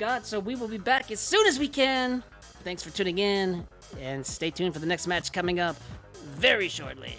got, so we will be back as soon as we can. Thanks for tuning in, and stay tuned for the next match coming up very shortly.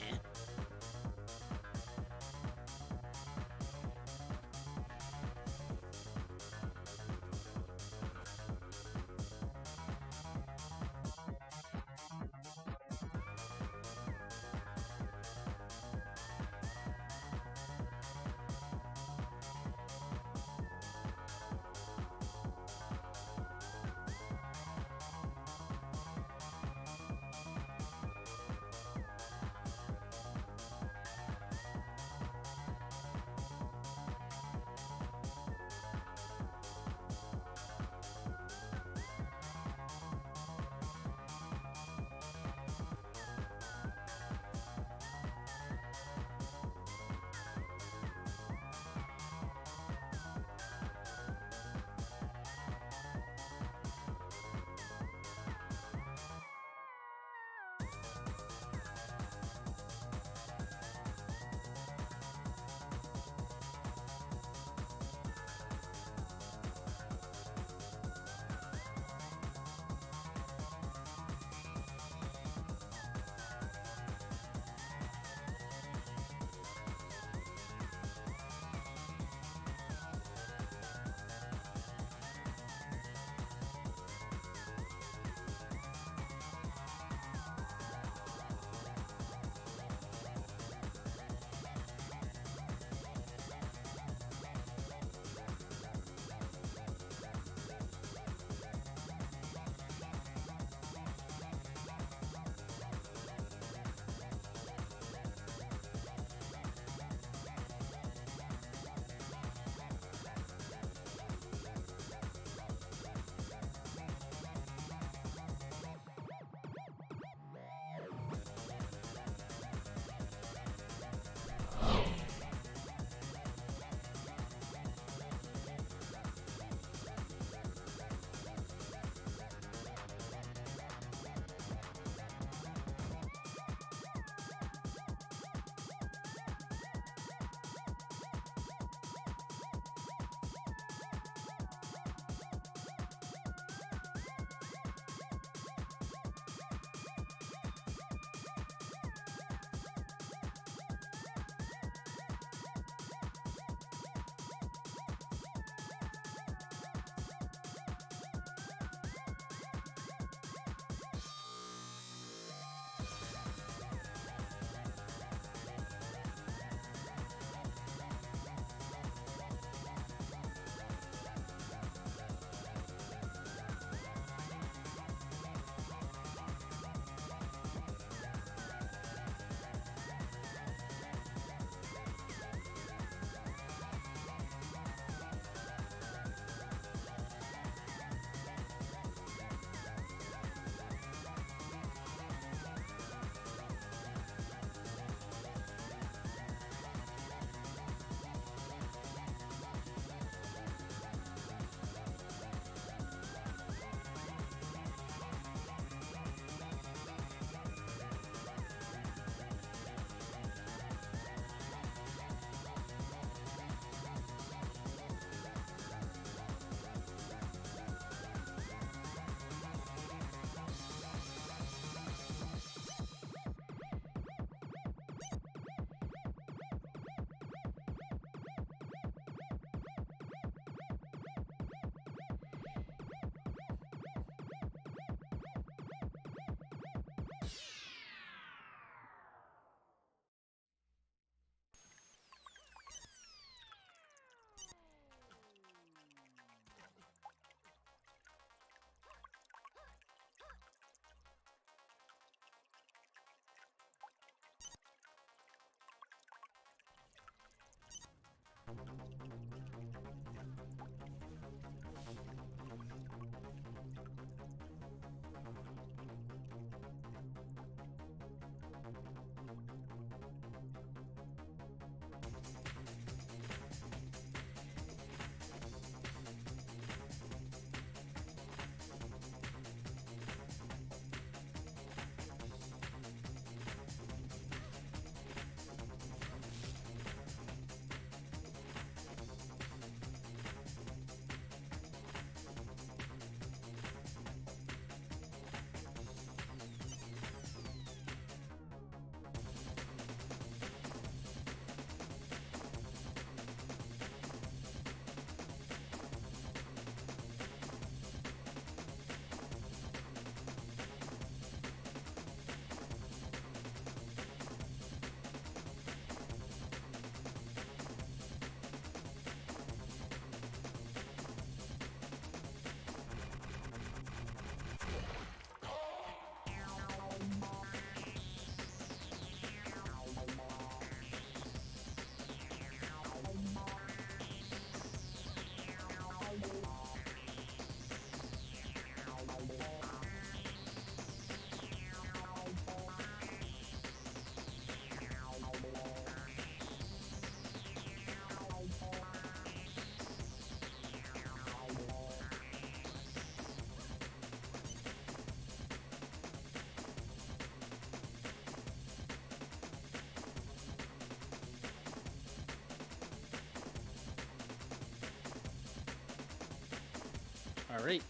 Alright.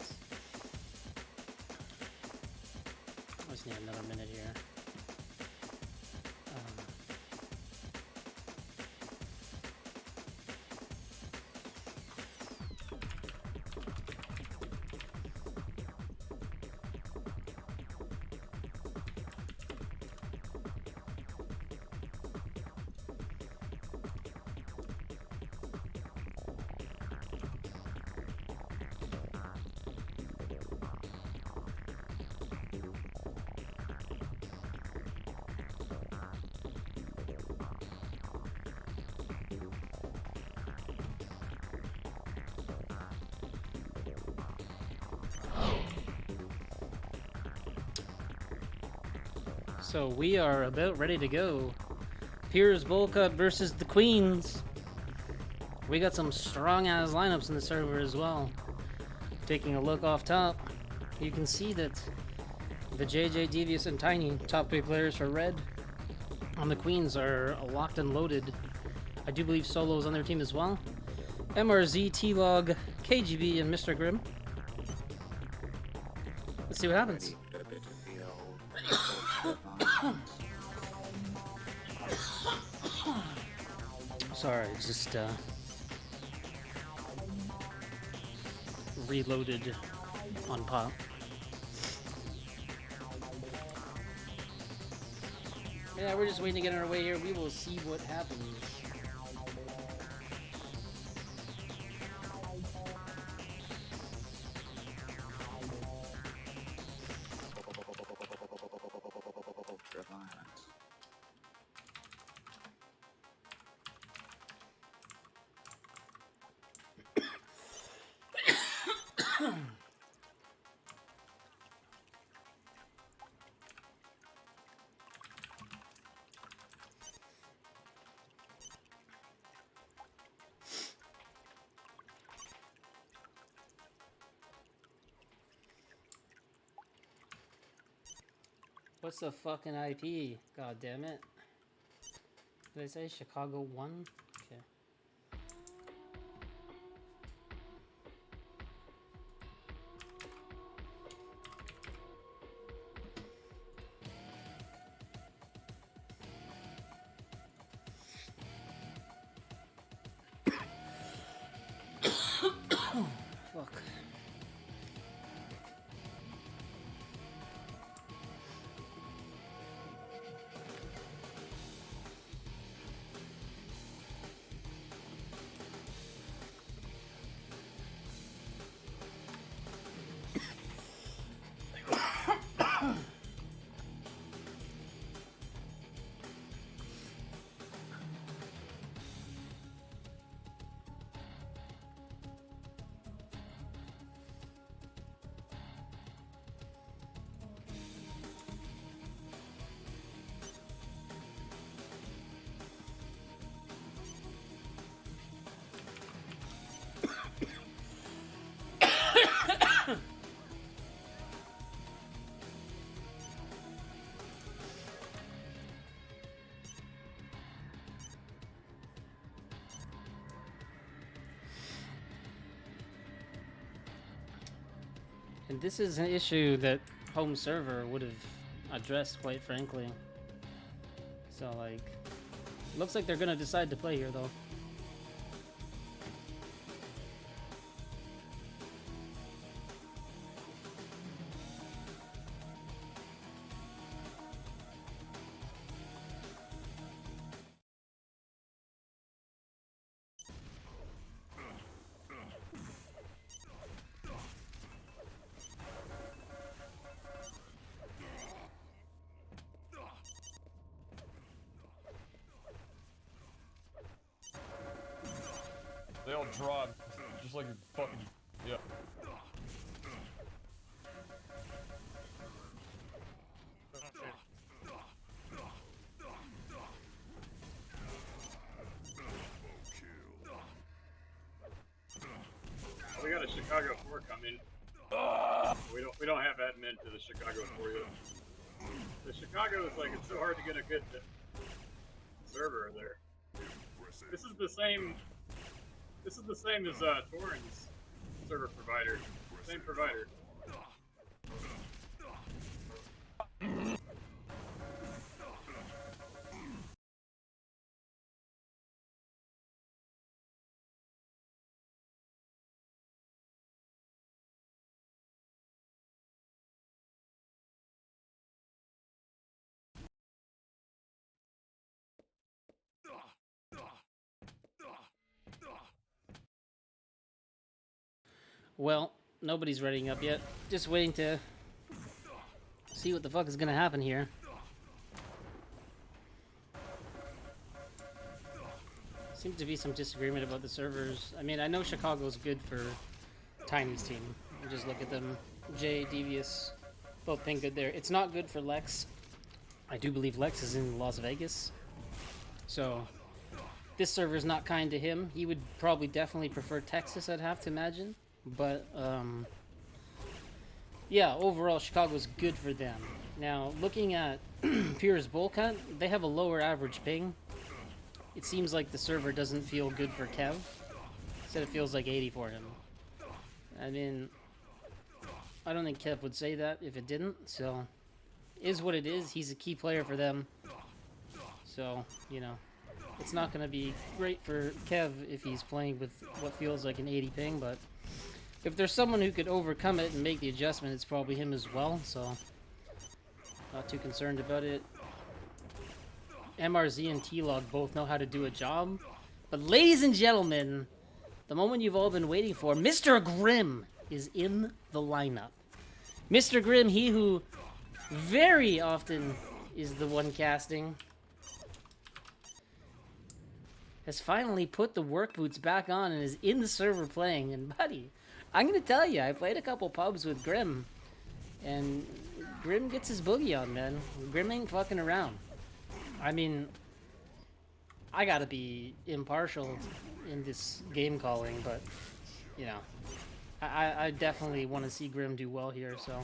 I just need another minute here. So we are about ready to go. Here's Bowlcut versus the Kweenz. We got some strong-ass lineups in the server as well. Taking a look off top, you can see that the JJ, Devious, and Tiny, top 3 players for red, on the Kweenz are locked and loaded. I do believe Solo's on their team as well. MRZ, T-Log, KGB, and Mr. Grimm. Let's see what happens. Sorry, just reloaded on pop. Yeah, we're just waiting to get on our way here. We will see what happens. What's the fucking IP? God damn it. Did I say Chicago 1? Okay. Fuck. And this is an issue that home server would have addressed, quite frankly. So, like, looks like they're gonna decide to play here, though. They all draw just like a fucking yeah. We got a Chicago 4 coming. We don't have admin to the Chicago 4 yet. The Chicago is like, it's so hard to get a good server there. This is the same as Tourney's server provider. Same provider. Well, nobody's readying up yet. Just waiting to see what the fuck is gonna happen here. Seems to be some disagreement about the servers. I mean, I know Chicago's good for Tiny's team. You just look at them. Jay, Devious, both playing good there. It's not good for Lex. I do believe Lex is in Las Vegas. So, this server is not kind to him. He would probably definitely prefer Texas, I'd have to imagine. But, yeah, overall, Chicago's good for them. Now, looking at Piers Bowlcut, they have a lower average ping. It seems like the server doesn't feel good for Kev. Instead, it feels like 80 for him. I mean, I don't think Kev would say that if it didn't, so... Is what it is. He's a key player for them. So, you know, it's not going to be great for Kev if he's playing with what feels like an 80 ping, but if there's someone who could overcome it and make the adjustment, it's probably him as well, so not too concerned about it. MRZ and T-Log both know how to do a job, but ladies and gentlemen, the moment you've all been waiting for, Mr. Grimm is in the lineup. Mr. Grimm, he who very often is the one casting, has finally put the work boots back on and is in the server playing. And buddy, I'm gonna tell you, I played a couple pubs with Grimm, and Grimm gets his boogie on, man. Grimm ain't fucking around. I mean, I gotta be impartial in this game calling, but, you know, I definitely want to see Grimm do well here, so.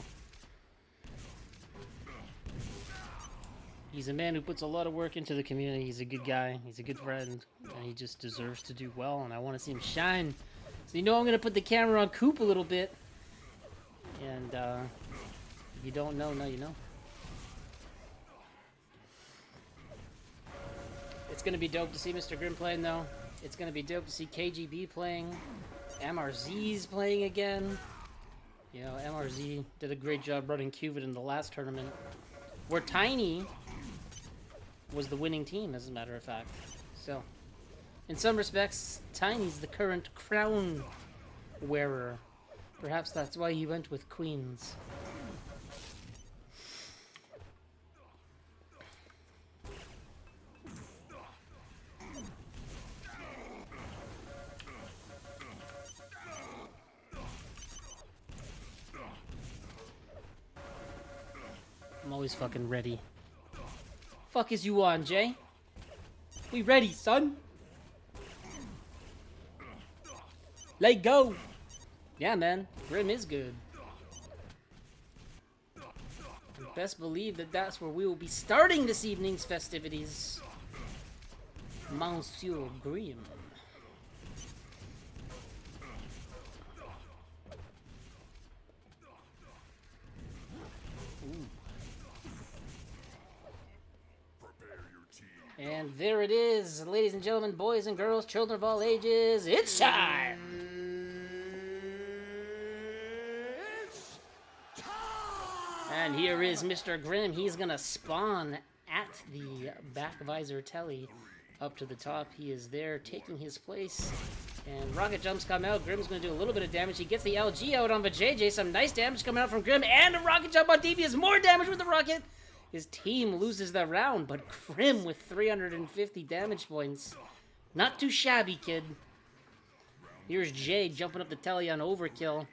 He's a man who puts a lot of work into the community. He's a good guy. He's a good friend. And he just deserves to do well. And I want to see him shine. So you know I'm going to put the camera on Coop a little bit. And if you don't know, now you know. It's going to be dope to see Mr. Grimm playing, though. It's going to be dope to see KGB playing. MRZ's playing again. You know, MRZ did a great job running Cuvit in the last tournament. Where Tiny was the winning team, as a matter of fact. So, in some respects, Tiny's the current crown wearer. Perhaps that's why he went with Kweenz. I'm always fucking ready. Fuck is you on, Jay? We ready, son? Let go! Yeah, man. Grimm is good. You best believe that that's where we will be starting this evening's festivities. Monsieur Grimm. And there it is, ladies and gentlemen, boys and girls, children of all ages, it's time! It's time! And here is Mr. Grimm. He's gonna spawn at the back visor telly up to the top. He is there taking his place. And rocket jumps come out. Grimm's gonna do a little bit of damage. He gets the LG out on Vajayjay. Some nice damage coming out from Grimm. And a rocket jump on Devious. More damage with the rocket. His team loses the round, but Grimm with 350 damage points. Not too shabby, kid. Here's Jay jumping up the telly on overkill.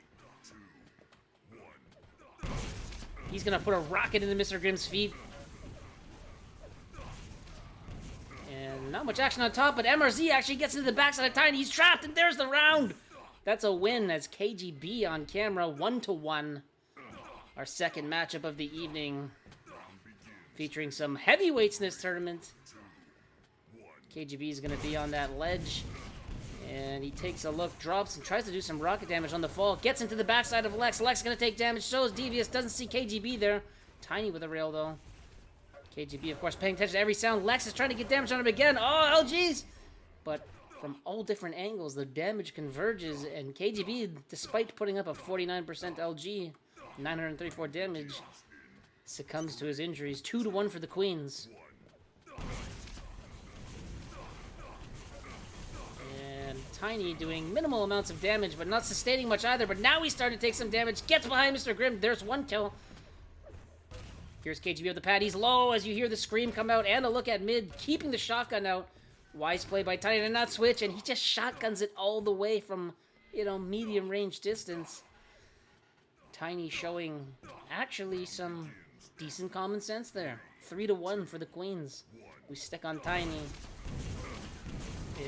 He's gonna put a rocket into Mr. Grimm's feet. And not much action on top, but MRZ actually gets into the backside of Tiny. He's trapped, and there's the round. That's a win as KGB on camera, 1-1. Our second matchup of the evening. Featuring some heavyweights in this tournament. KGB is going to be on that ledge. And he takes a look, drops, and tries to do some rocket damage on the fall. Gets into the backside of Lex. Lex gonna take damage. Shows Devious. Doesn't see KGB there. Tiny with a rail, though. KGB, of course, paying attention to every sound. Lex is trying to get damage on him again. Oh, LGs! But from all different angles, the damage converges. And KGB, despite putting up a 49% LG, 934 damage, succumbs to his injuries. 2-1 for the Kweenz. Tiny doing minimal amounts of damage, but not sustaining much either. But now he's starting to take some damage. Gets behind Mr. Grimm. There's one kill. Here's KGB with the pad. He's low as you hear the scream come out and a look at mid, keeping the shotgun out. Wise play by Tiny to not switch, and he just shotguns it all the way from, medium range distance. Tiny showing actually some decent common sense there. 3-1 for the Kweenz. We stick on Tiny.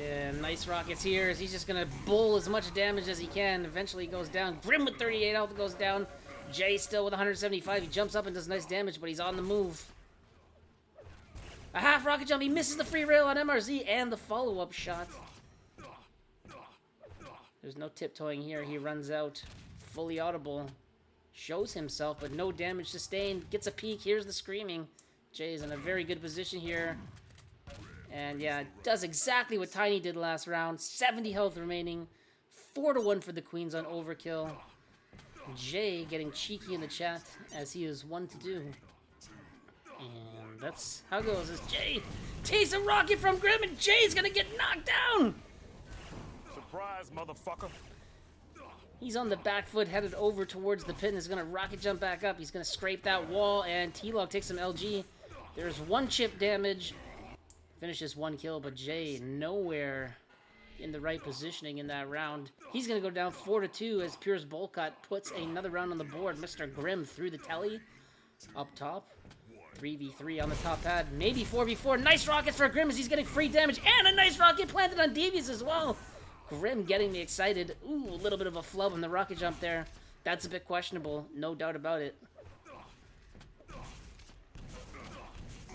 Yeah, nice rockets here as he's just gonna bowl as much damage as he can. Eventually he goes down. Grimm with 38 health goes down. Jay still with 175. He jumps up and does nice damage, but he's on the move. A half rocket jump. He misses the free rail on MRZ and the follow-up shot. There's no tiptoeing here. He runs out. Fully audible. Shows himself, but no damage sustained. Gets a peek. Here's the screaming. Jay is in a very good position here. And yeah, does exactly what Tiny did last round. 70 health remaining. 4-1 for the Kweenz on overkill. Jay getting cheeky in the chat, as he is one to do. And that's how it goes. As Jay takes a rocket from Grimm, and Jay's gonna get knocked down! Surprise, motherfucker. He's on the back foot, headed over towards the pit, and is gonna rocket jump back up. He's gonna scrape that wall, and T-Log takes some LG. There's one chip damage. Finishes one kill, but Jay nowhere in the right positioning in that round. He's going to go down 4-2 as Pure's Bowlcut puts another round on the board. Mr. Grimm through the telly. Up top. 3v3 on the top pad. Maybe 4v4. Nice rockets for Grimm as he's getting free damage. And a nice rocket planted on Devious as well. Grimm getting me excited. Ooh, a little bit of a flub on the rocket jump there. That's a bit questionable. No doubt about it.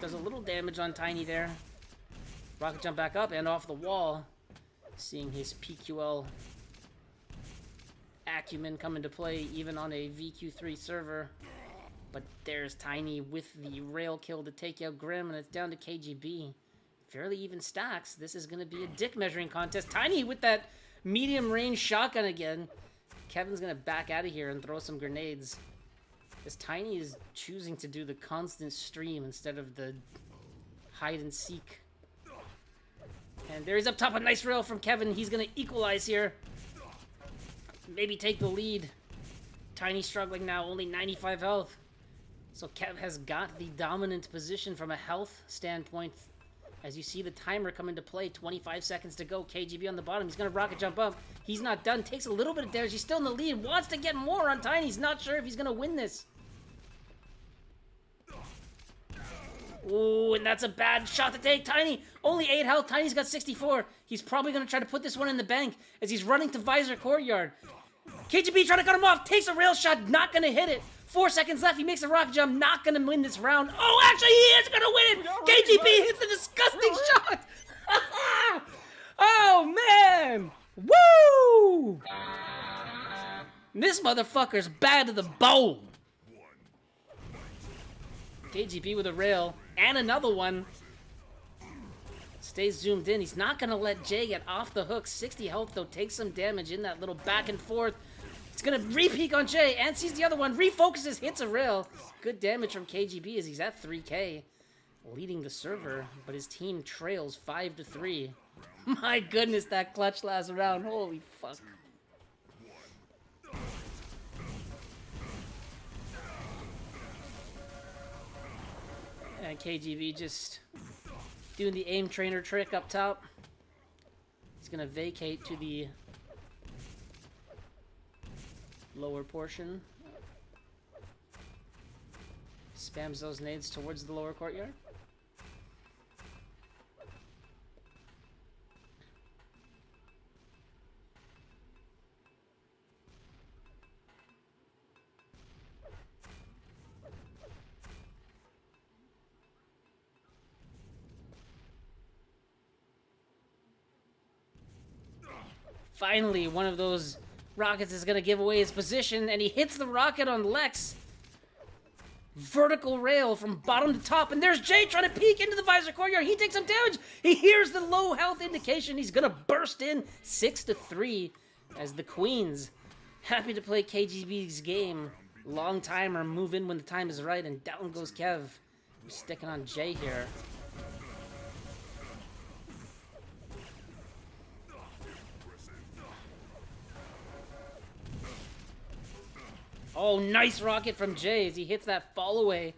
Does a little damage on Tiny there. Rocket jump back up and off the wall. Seeing his PQL acumen come into play even on a VQ3 server. But there's Tiny with the rail kill to take out Grimm, and it's down to KGB. Fairly even stacks. This is going to be a dick measuring contest. Tiny with that medium range shotgun again. Kevin's going to back out of here and throw some grenades. As Tiny is choosing to do the constant stream instead of the hide and seek. And there he's up top, a nice rail from Kevin. He's going to equalize here. Maybe take the lead. Tiny struggling now, only 95 health. So Kev has got the dominant position from a health standpoint. As you see the timer come into play, 25 seconds to go. KGB on the bottom, he's going to rocket jump up. He's not done, takes a little bit of damage. He's still in the lead, wants to get more on Tiny. He's not sure if he's going to win this. Ooh, and that's a bad shot to take. Tiny, only 8 health. Tiny's got 64. He's probably going to try to put this one in the bank as he's running to Visor Courtyard. KGB trying to cut him off. Takes a rail shot. Not going to hit it. 4 seconds left. He makes a rocket jump. Not going to win this round. Oh, actually, he is going to win it. KGB hits a disgusting shot. Oh, man. Woo! This motherfucker's bad to the bone. KGB with a rail. And another one. Stays zoomed in. He's not going to let Jay get off the hook. 60 health, though. Takes some damage in that little back and forth. It's going to re-peek on Jay. And sees the other one. Refocuses. Hits a rail. Good damage from KGB as he's at 3k. Leading the server. But his team trails 5-3. My goodness, that clutch last round. Holy fuck. And KGB just doing the aim trainer trick up top. He's going to vacate to the lower portion. Spams those nades towards the lower courtyard. Finally, one of those rockets is going to give away his position, and he hits the rocket on Lex. Vertical rail from bottom to top, and there's Jay trying to peek into the visor courtyard. He takes some damage. He hears the low health indication. He's going to burst in 6-3 as the Kweenz, happy to play KGB's game. Long timer, move in when the time is right, and down goes Kev. We're sticking on Jay here. Oh, nice rocket from Jay as he hits that fall away.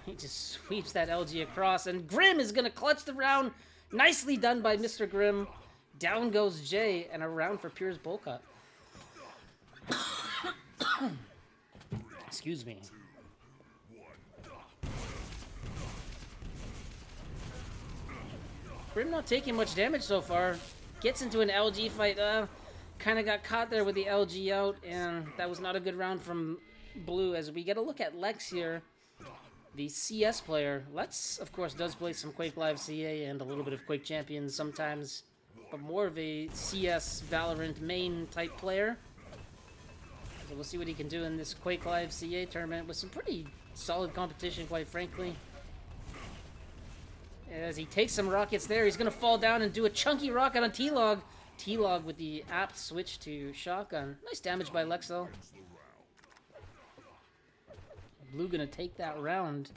He just sweeps that LG across, and Grim is going to clutch the round. Nicely done by Mr. Grim. Down goes Jay, and a round for Piers Bowlcut. Excuse me. Grim not taking much damage so far. Gets into an LG fight. Kind of got caught there with the LG out, and that was not a good round from Blue. As we get a look at Lex here, the CS player. Lex, of course, does play some Quake Live CA and a little bit of Quake Champions sometimes, but more of a CS Valorant main type player. So we'll see what he can do in this Quake Live CA tournament with some pretty solid competition, quite frankly. As he takes some rockets there, he's going to fall down and do a chunky rocket on T-Log. T-Log with the apt switch to shotgun. Nice damage by Lex, though. Blue going to take that round.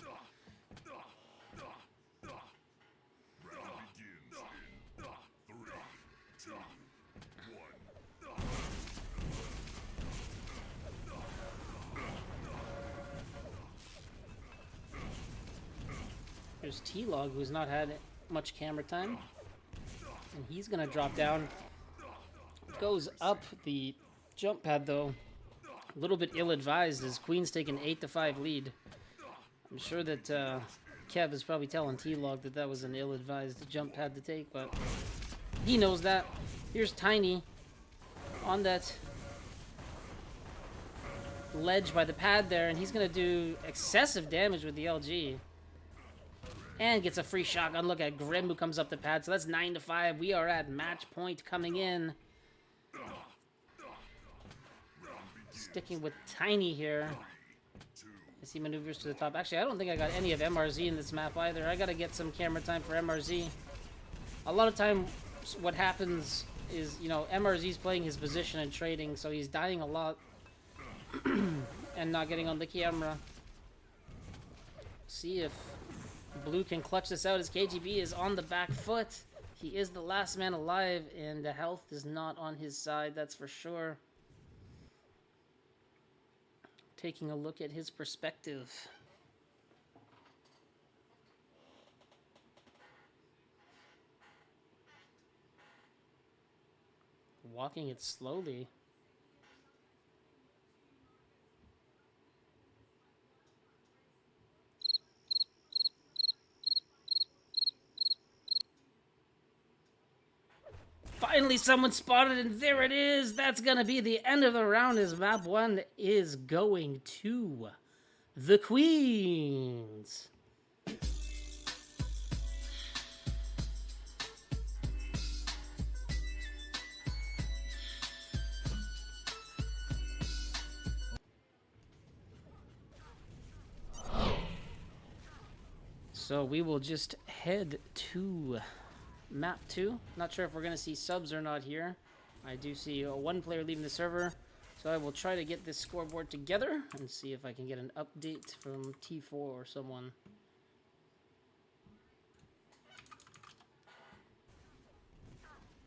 There's T-Log, who's not had much camera time. And he's going to drop down. Goes up the jump pad, though. A little bit ill-advised as Kweenz taking 8-5 lead. I'm sure that Kev is probably telling T-Log that that was an ill-advised jump pad to take, but he knows that. Here's Tiny on that ledge by the pad there, and he's going to do excessive damage with the LG. And gets a free shotgun. Look at Grim, who comes up the pad. So that's 9-5. We are at match point coming in. Sticking with Tiny here as he maneuvers to the top. Actually, I don't think I got any of MRZ in this map either. I got to get some camera time for MRZ. A lot of time, what happens is, you know, MRZ's playing his position and trading, so he's dying a lot and not getting on the camera. See if Blue can clutch this out as KGB is on the back foot. He is the last man alive, and the health is not on his side, that's for sure. Taking a look at his perspective. Walking it slowly. Finally, someone spotted, and there it is. That's going to be the end of the round as map 1 is going to the Kweenz. So we will just head to map 2. Not sure if we're going to see subs or not here. I do see one player leaving the server. So I will try to get this scoreboard together and see if I can get an update from T4 or someone.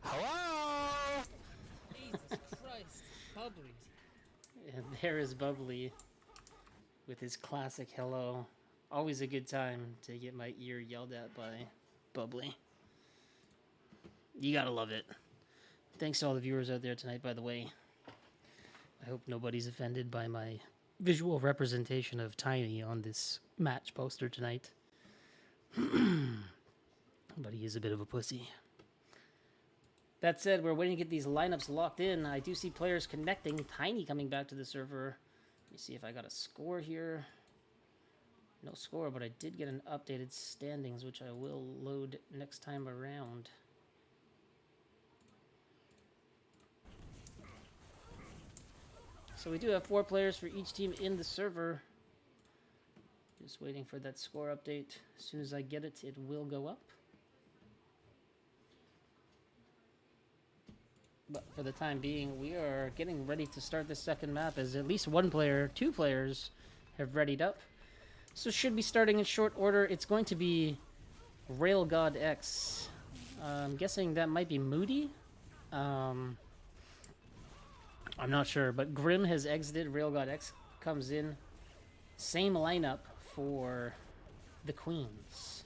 Hello? Jesus Christ, Bubbly. And there is Bubbly with his classic hello. Always a good time to get my ear yelled at by Bubbly. You gotta love it. Thanks to all the viewers out there tonight, by the way. I hope nobody's offended by my visual representation of Tiny on this match poster tonight. But he is a bit of a pussy. That said, we're waiting to get these lineups locked in. I do see players connecting. Tiny coming back to the server. Let me see if I got a score here. No score, but I did get an updated standings, which I will load next time around. So we do have 4 players for each team in the server. Just waiting for that score update. As soon as I get it, it will go up. But for the time being, we are getting ready to start the second map, as at least 1 player, 2 players have readied up. So should be starting in short order. It's going to be Rail God X. I'm guessing that might be Moody. I'm not sure, but Grim has exited. Rail God X comes in. Same lineup for the Queens.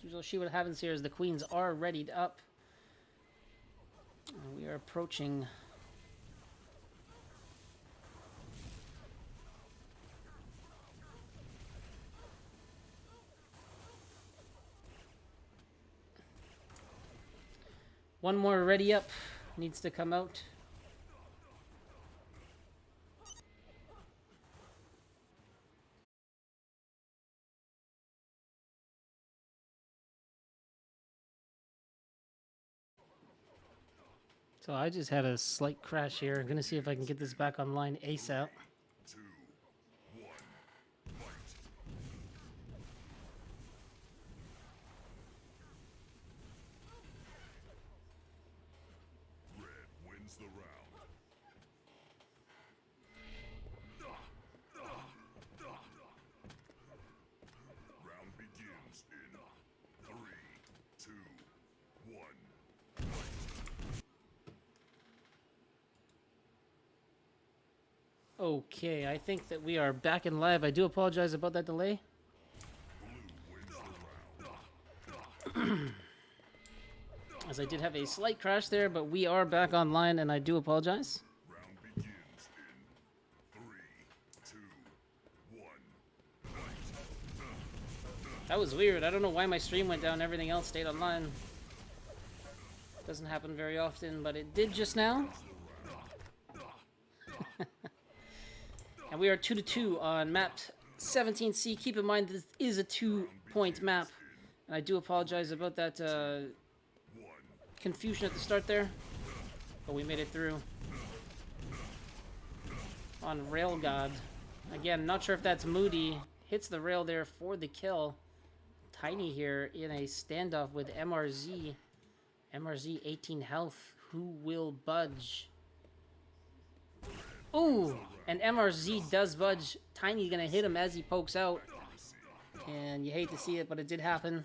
So we'll see what happens here as the Queens are readied up. And we are approaching one more ready up needs to come out. So I just had a slight crash here. I'm gonna see if I can get this back online ASAP. 2, 1, fight. Red wins the round. Round begins in 3, 2, 1. Okay, I think that we are back in live. I do apologize about that delay. As I did have a slight crash there, but we are back online, and I do apologize. Round begins in 3, 2, 1. That was weird. I don't know why my stream went down. Everything else stayed online. Doesn't happen very often, but it did just now. And we are 2-2 on map 17C. Keep in mind this is a 2-point map. And I do apologize about that confusion at the start there. But we made it through. On Rail God. Again, not sure if that's Moody. Hits the rail there for the kill. Tiny here in a standoff with MRZ. MRZ 18 health. Who will budge? Ooh! And MRZ does budge. Tiny gonna hit him as he pokes out. And you hate to see it, but it did happen.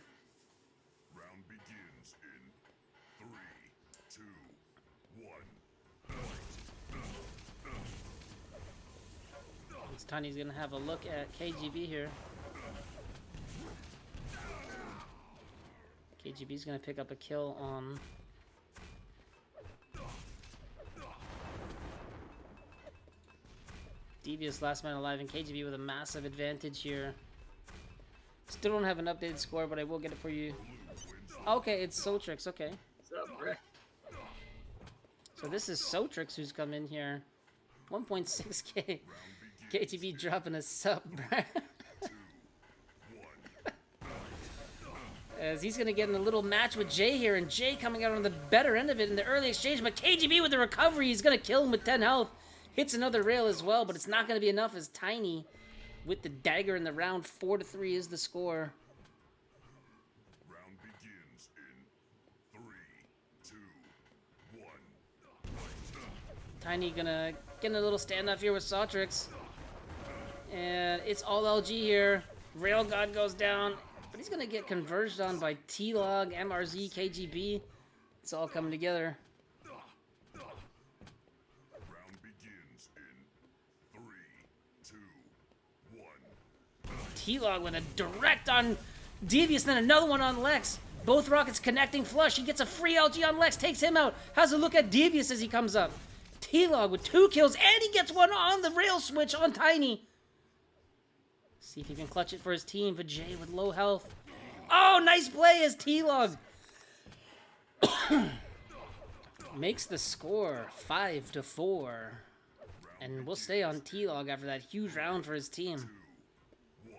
Round begins in 3, 2, 1. Tiny's gonna have a look at KGB here. KGB's gonna pick up a kill on Devious, last man alive, and KGB with a massive advantage here. Still don't have an updated score, but I will get it for you. Okay, it's Sotrix, okay. What's up, Rick? So this is Sotrix who's come in here. 1.6k. KGB dropping a sub, bruh. As he's gonna get in a little match with Jay here, and Jay coming out on the better end of it in the early exchange, but KGB with the recovery, he's gonna kill him with 10 health. Hits another rail as well, but it's not gonna be enough as Tiny with the dagger in the round. 4-3 is the score. Round begins in 3, 2, 1. Tiny gonna get in a little standoff here with Sotrix. And it's all LG here. Rail God goes down, but he's gonna get converged on by T-Log, MRZ, KGB. It's all coming together. Round begins in 3, 2, 1. T-Log with a direct on Devious, then another one on Lex. Both rockets connecting flush. He gets a free LG on Lex, takes him out. Has a look at Devious as he comes up. T-Log with 2 kills, and he gets one on the rail switch on Tiny. See if he can clutch it for his team. Vijay with low health. Oh, nice play as T-Log makes the score 5-4. And we'll stay on T-Log after that huge round for his team. 1.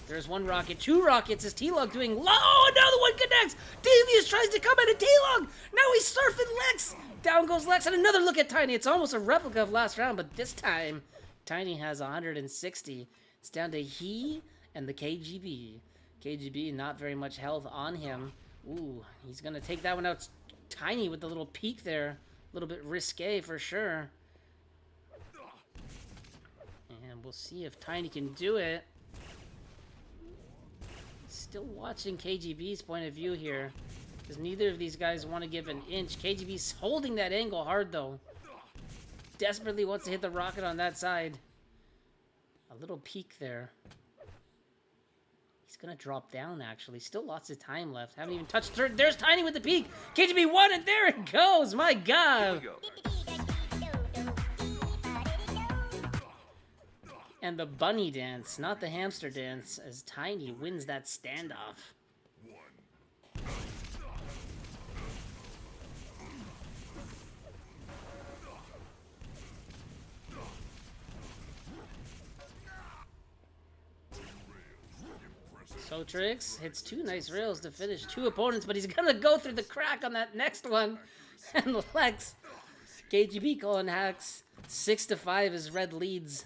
There's one rocket, 2 rockets. Is T-Log doing low? Another one connects. Devious tries to come in, and T-Log. Now he's surfing Lex. Down goes Lex, and another look at Tiny. It's almost a replica of last round, but this time Tiny has 160. It's down to he and the KGB. KGB, not very much health on him. Ooh, he's gonna take that one out. Tiny with the little peek there. A little bit risque for sure. And we'll see if Tiny can do it. Still watching KGB's point of view here, because neither of these guys want to give an inch. KGB's holding that angle hard, though. Desperately wants to hit the rocket on that side. A little peek there. He's going to drop down, actually. Still lots of time left. Haven't even touched third. There's Tiny with the peek. KGB won, and there it goes. My God. And the bunny dance, not the hamster dance, as Tiny wins that standoff. Sotrix hits 2 nice rails to finish 2 opponents, but he's gonna go through the crack on that next one. And Lex, KGB calling hacks. 6-5 is Red leads.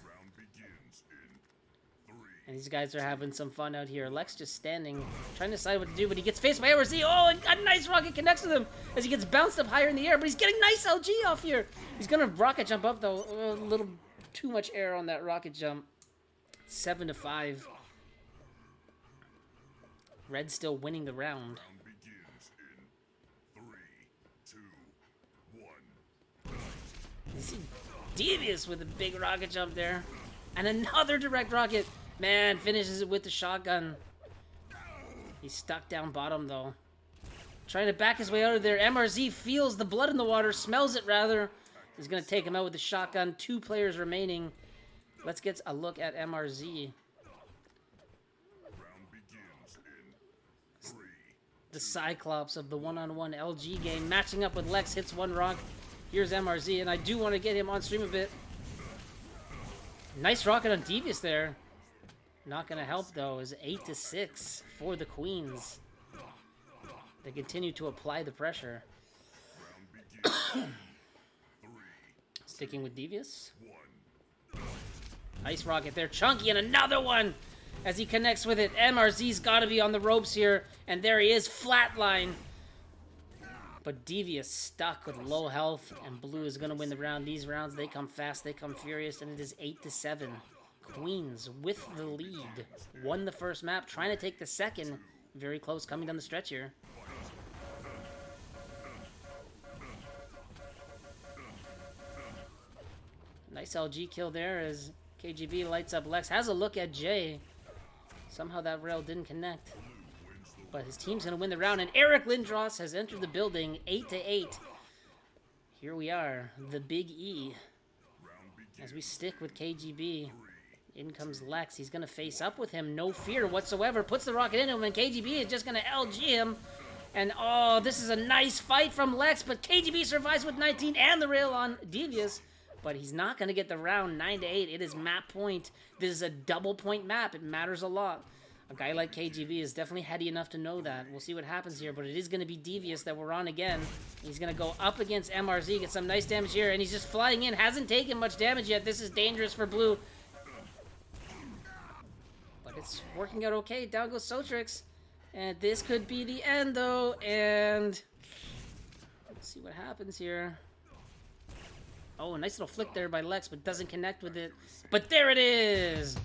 And these guys are having some fun out here. Lex just standing, trying to decide what to do, but he gets faced by MRZ. Oh, and a nice rocket connects with him as he gets bounced up higher in the air, but he's getting nice LG off here. He's gonna rocket jump up, though. A little too much air on that rocket jump. 7-5. Red's still winning the round. You see Devious with a big rocket jump there. And another direct rocket. Man, finishes it with the shotgun. He's stuck down bottom, though. Trying to back his way out of there. MRZ feels the blood in the water, smells it rather. He's going to take him out with the shotgun. 2 players remaining. Let's get a look at MRZ. The Cyclops of the one-on-one LG game. Matching up with Lex, hits 1 rock. Here's MRZ, and I do want to get him on stream a bit. Nice rocket on Devious there. Not going to help, though, is 8-6 for the Kweenz. They continue to apply the pressure. Sticking with Devious. Nice rocket there. Chunky, and another one as he connects with it. MRZ's got to be on the ropes here, and there he is, flatline. But Devious stuck with low health, and Blue is going to win the round. These rounds, they come fast, they come furious, and it is 8-7. Kweenz with the lead. Won the first map, trying to take the second. Very close, coming down the stretch here. Nice LG kill there as KGB lights up Lex. Has a look at Jay. Somehow that rail didn't connect. But his team's going to win the round, and Eric Lindros has entered the building, 8-8. Here we are, the Big E. As we stick with KGB, in comes Lex. He's going to face up with him, no fear whatsoever. Puts the rocket into him, and KGB is just going to LG him. And oh, this is a nice fight from Lex, but KGB survives with 19 and the rail on Devious. But he's not going to get the round, 9-8. It is map point. This is a double point map. It matters a lot. A guy like KGB is definitely heady enough to know that. We'll see what happens here, but it is going to be Devious that we're on again. He's going to go up against MRZ, get some nice damage here, and he's just flying in. Hasn't taken much damage yet. This is dangerous for Blue. But it's working out okay. Down goes Sotrix. And this could be the end, though, and let's see what happens here. Oh, a nice little flick there by Lex, but doesn't connect with it. But there it is!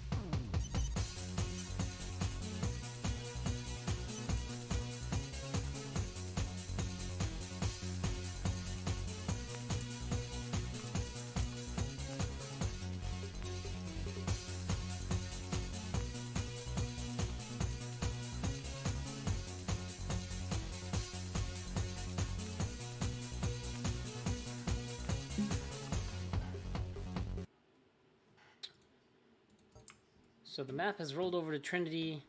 So the map has rolled over to Trinity.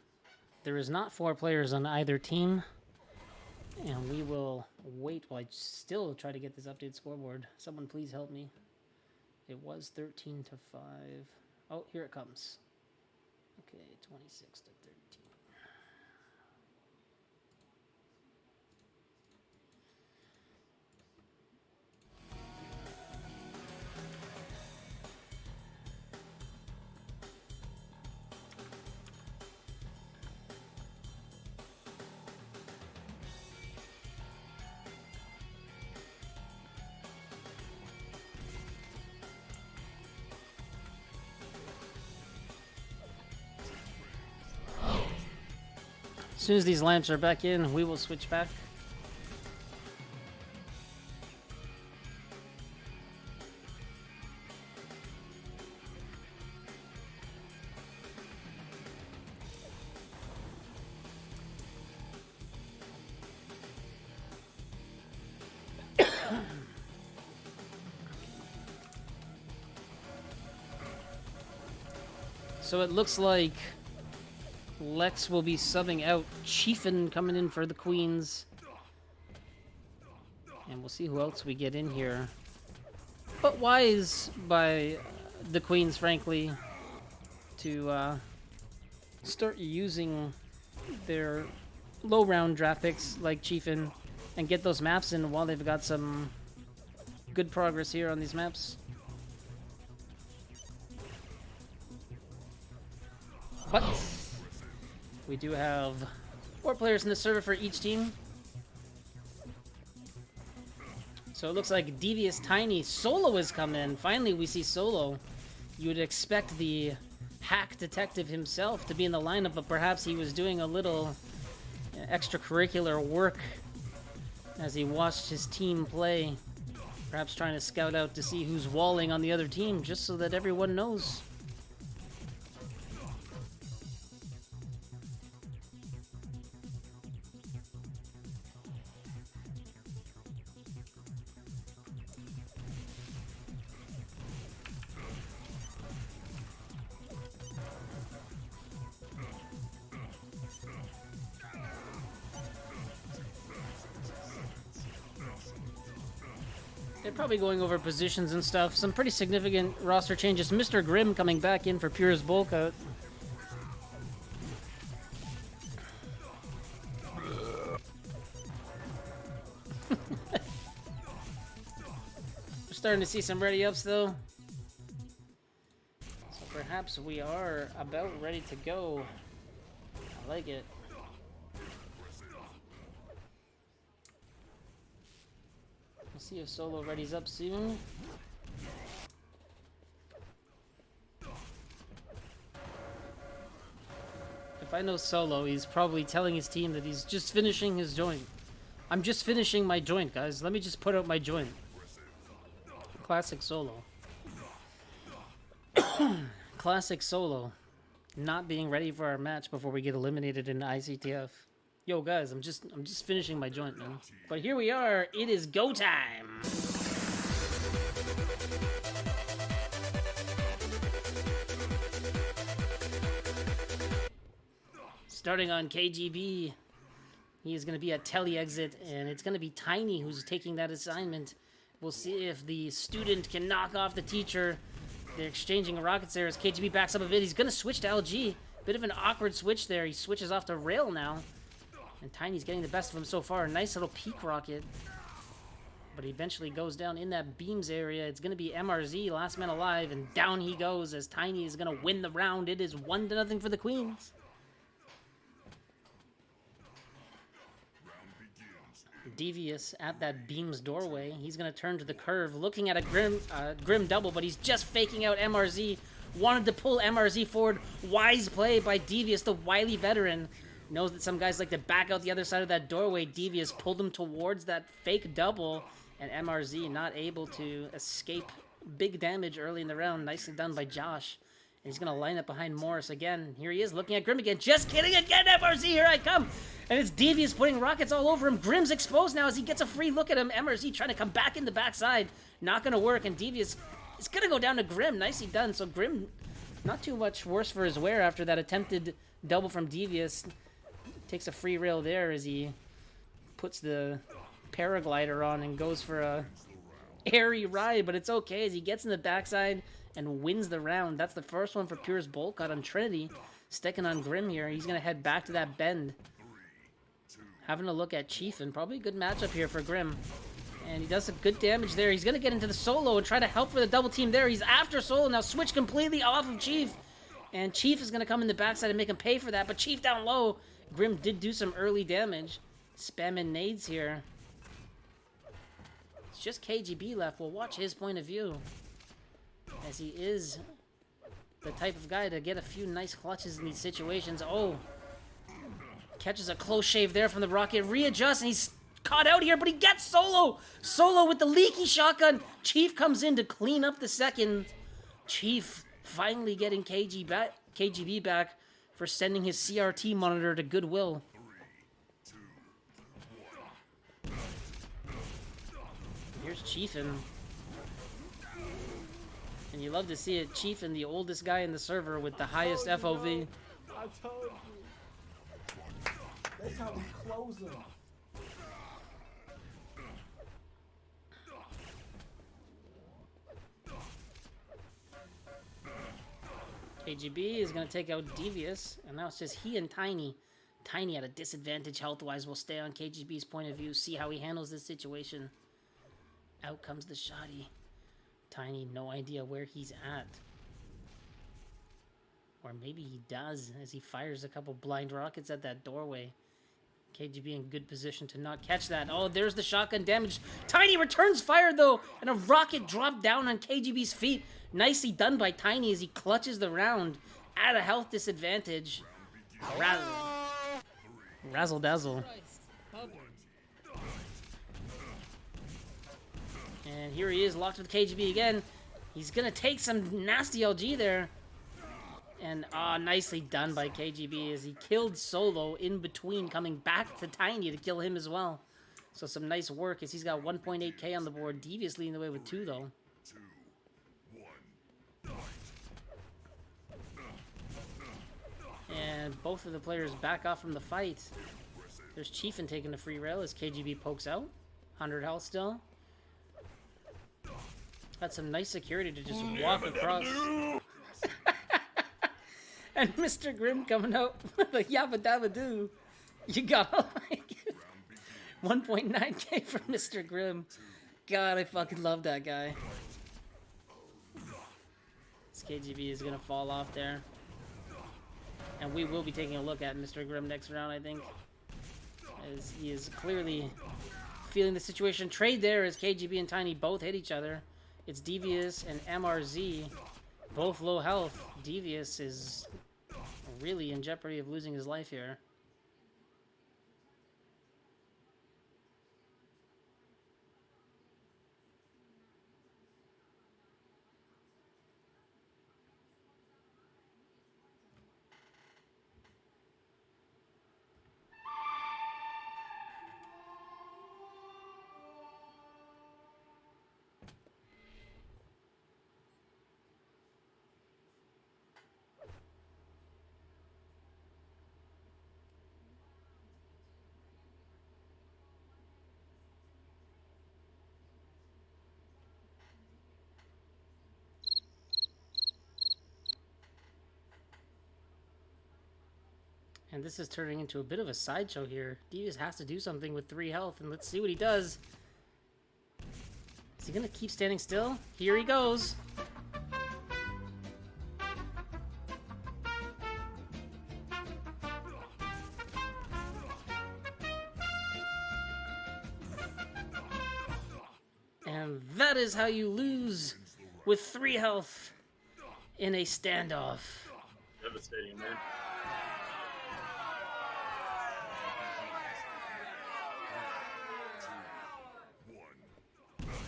There is not 4 players on either team. And we will wait while I still try to get this updated scoreboard. Someone please help me. It was 13-5. Oh, here it comes. Okay, 26-13. As soon as these lamps are back in, we will switch back. So it looks like Lex will be subbing out Chiefin coming in for the Queens. And we'll see who else we get in here. But wise by the Queens, frankly, to start using their low round draft picks like Chiefin and get those maps in while they've got some good progress here on these maps. But we do have 4 players in the server for each team. So it looks like Devious Tiny Solo has come in. Finally, we see Solo. You would expect the hack detective himself to be in the lineup, but perhaps he was doing a little extracurricular work as he watched his team play. Perhaps trying to scout out to see who's walling on the other team, just so that everyone knows. They're probably going over positions and stuff. Some pretty significant roster changes. Mr. Grimm coming back in for Pure's Bowlcut. We're starting to see some ready ups though. So perhaps we are about ready to go. I like it. See if Solo readies up soon. If I know Solo, he's probably telling his team that he's just finishing his joint. I'm just finishing my joint, guys. Let me just put out my joint. Classic Solo. Classic Solo. Not being ready for our match before we get eliminated in ICTF. Yo guys, I'm just finishing my joint, man. But here we are, it is go time! Starting on KGB, he is going to be at tele-exit, and it's going to be Tiny who's taking that assignment. We'll see if the student can knock off the teacher. They're exchanging rockets there as KGB backs up a bit. He's going to switch to LG. Bit of an awkward switch there. He switches off to Rail now. And Tiny's getting the best of him so far. Nice little peak rocket. But he eventually goes down in that beams area. It's going to be MRZ, last man alive. And down he goes as Tiny is going to win the round. It is 1-0 for the Queens. Devious at that beams doorway. He's going to turn to the curve, looking at a grim double, but he's just faking out MRZ. Wanted to pull MRZ forward. Wise play by Devious, the wily veteran. Knows that some guys like to back out the other side of that doorway. Devious pulled him towards that fake double, and MRZ not able to escape big damage early in the round. Nicely done by Josh. And he's going to line up behind Morris again. Here he is looking at Grim again. Just kidding again, MRZ, here I come. And it's Devious putting rockets all over him. Grim's exposed now as he gets a free look at him. MRZ trying to come back in the backside. Not going to work, and Devious is going to go down to Grim. Nicely done. So Grim, not too much worse for his wear after that attempted double from Devious. Takes a free rail there as he puts the paraglider on and goes for a airy ride, but it's okay as he gets in the backside and wins the round. That's the first one for Pure's Bowlcut on Trinity. Sticking on Grim here. He's going to head back to that bend. Having a look at Chiefin. Probably a good matchup here for Grim. And he does some good damage there. He's going to get into the solo and try to help for the double team there. He's after solo now. Switch completely off of Chief. And Chief is going to come in the backside and make him pay for that. But Chief down low. Grim did do some early damage. Spamming nades here. It's just KGB left. We'll watch his point of view. As he is the type of guy to get a few nice clutches in these situations. Oh. Catches a close shave there from the rocket. Readjusts, and he's caught out here, but he gets Solo. Solo with the leaky shotgun. Chief comes in to clean up the second. Chief finally getting KGB back for sending his CRT monitor to Goodwill. Here's Chiefin. And you love to see it. Chiefin, the oldest guy in the server with the highest FOV. I told you. That's how we close them. KGB is going to take out Devious, and now it's just he and Tiny. Tiny at a disadvantage health-wise will stay on KGB's point of view, see how he handles this situation. Out comes the shotty. Tiny, no idea where he's at. Or maybe he does, as he fires a couple blind rockets at that doorway. KGB in good position to not catch that. Oh, there's the shotgun damage. Tiny returns fire, though, and a rocket dropped down on KGB's feet. Nicely done by Tiny as he clutches the round at a health disadvantage. Razzle dazzle. And here he is, locked with KGB again. He's gonna take some nasty LG there. And nicely done by KGB as he killed Solo in between, coming back to Tiny to kill him as well. So some nice work as he's got 1.8k on the board. Devious leading the way with 2 though. And both of the players back off from the fight. There's Chiefin taking the free rail as KGB pokes out. 100 health still. Got some nice security to just walk across. And Mr. Grimm coming out like yabba dabba doo. You gotta like it. 1.9k from Mr. Grimm. God, I fucking love that guy. This KGB is gonna fall off there. And we will be taking a look at Mr. Grimm next round, I think. As he is clearly feeling the situation. Trade there as KGB and Tiny both hit each other. It's Devious and MRZ. Both low health. Devious is really in jeopardy of losing his life here. And this is turning into a bit of a sideshow here. Devious has to do something with 3 health, and let's see what he does. Is he gonna keep standing still? Here he goes. And that is how you lose with 3 health in a standoff. Devastating, man.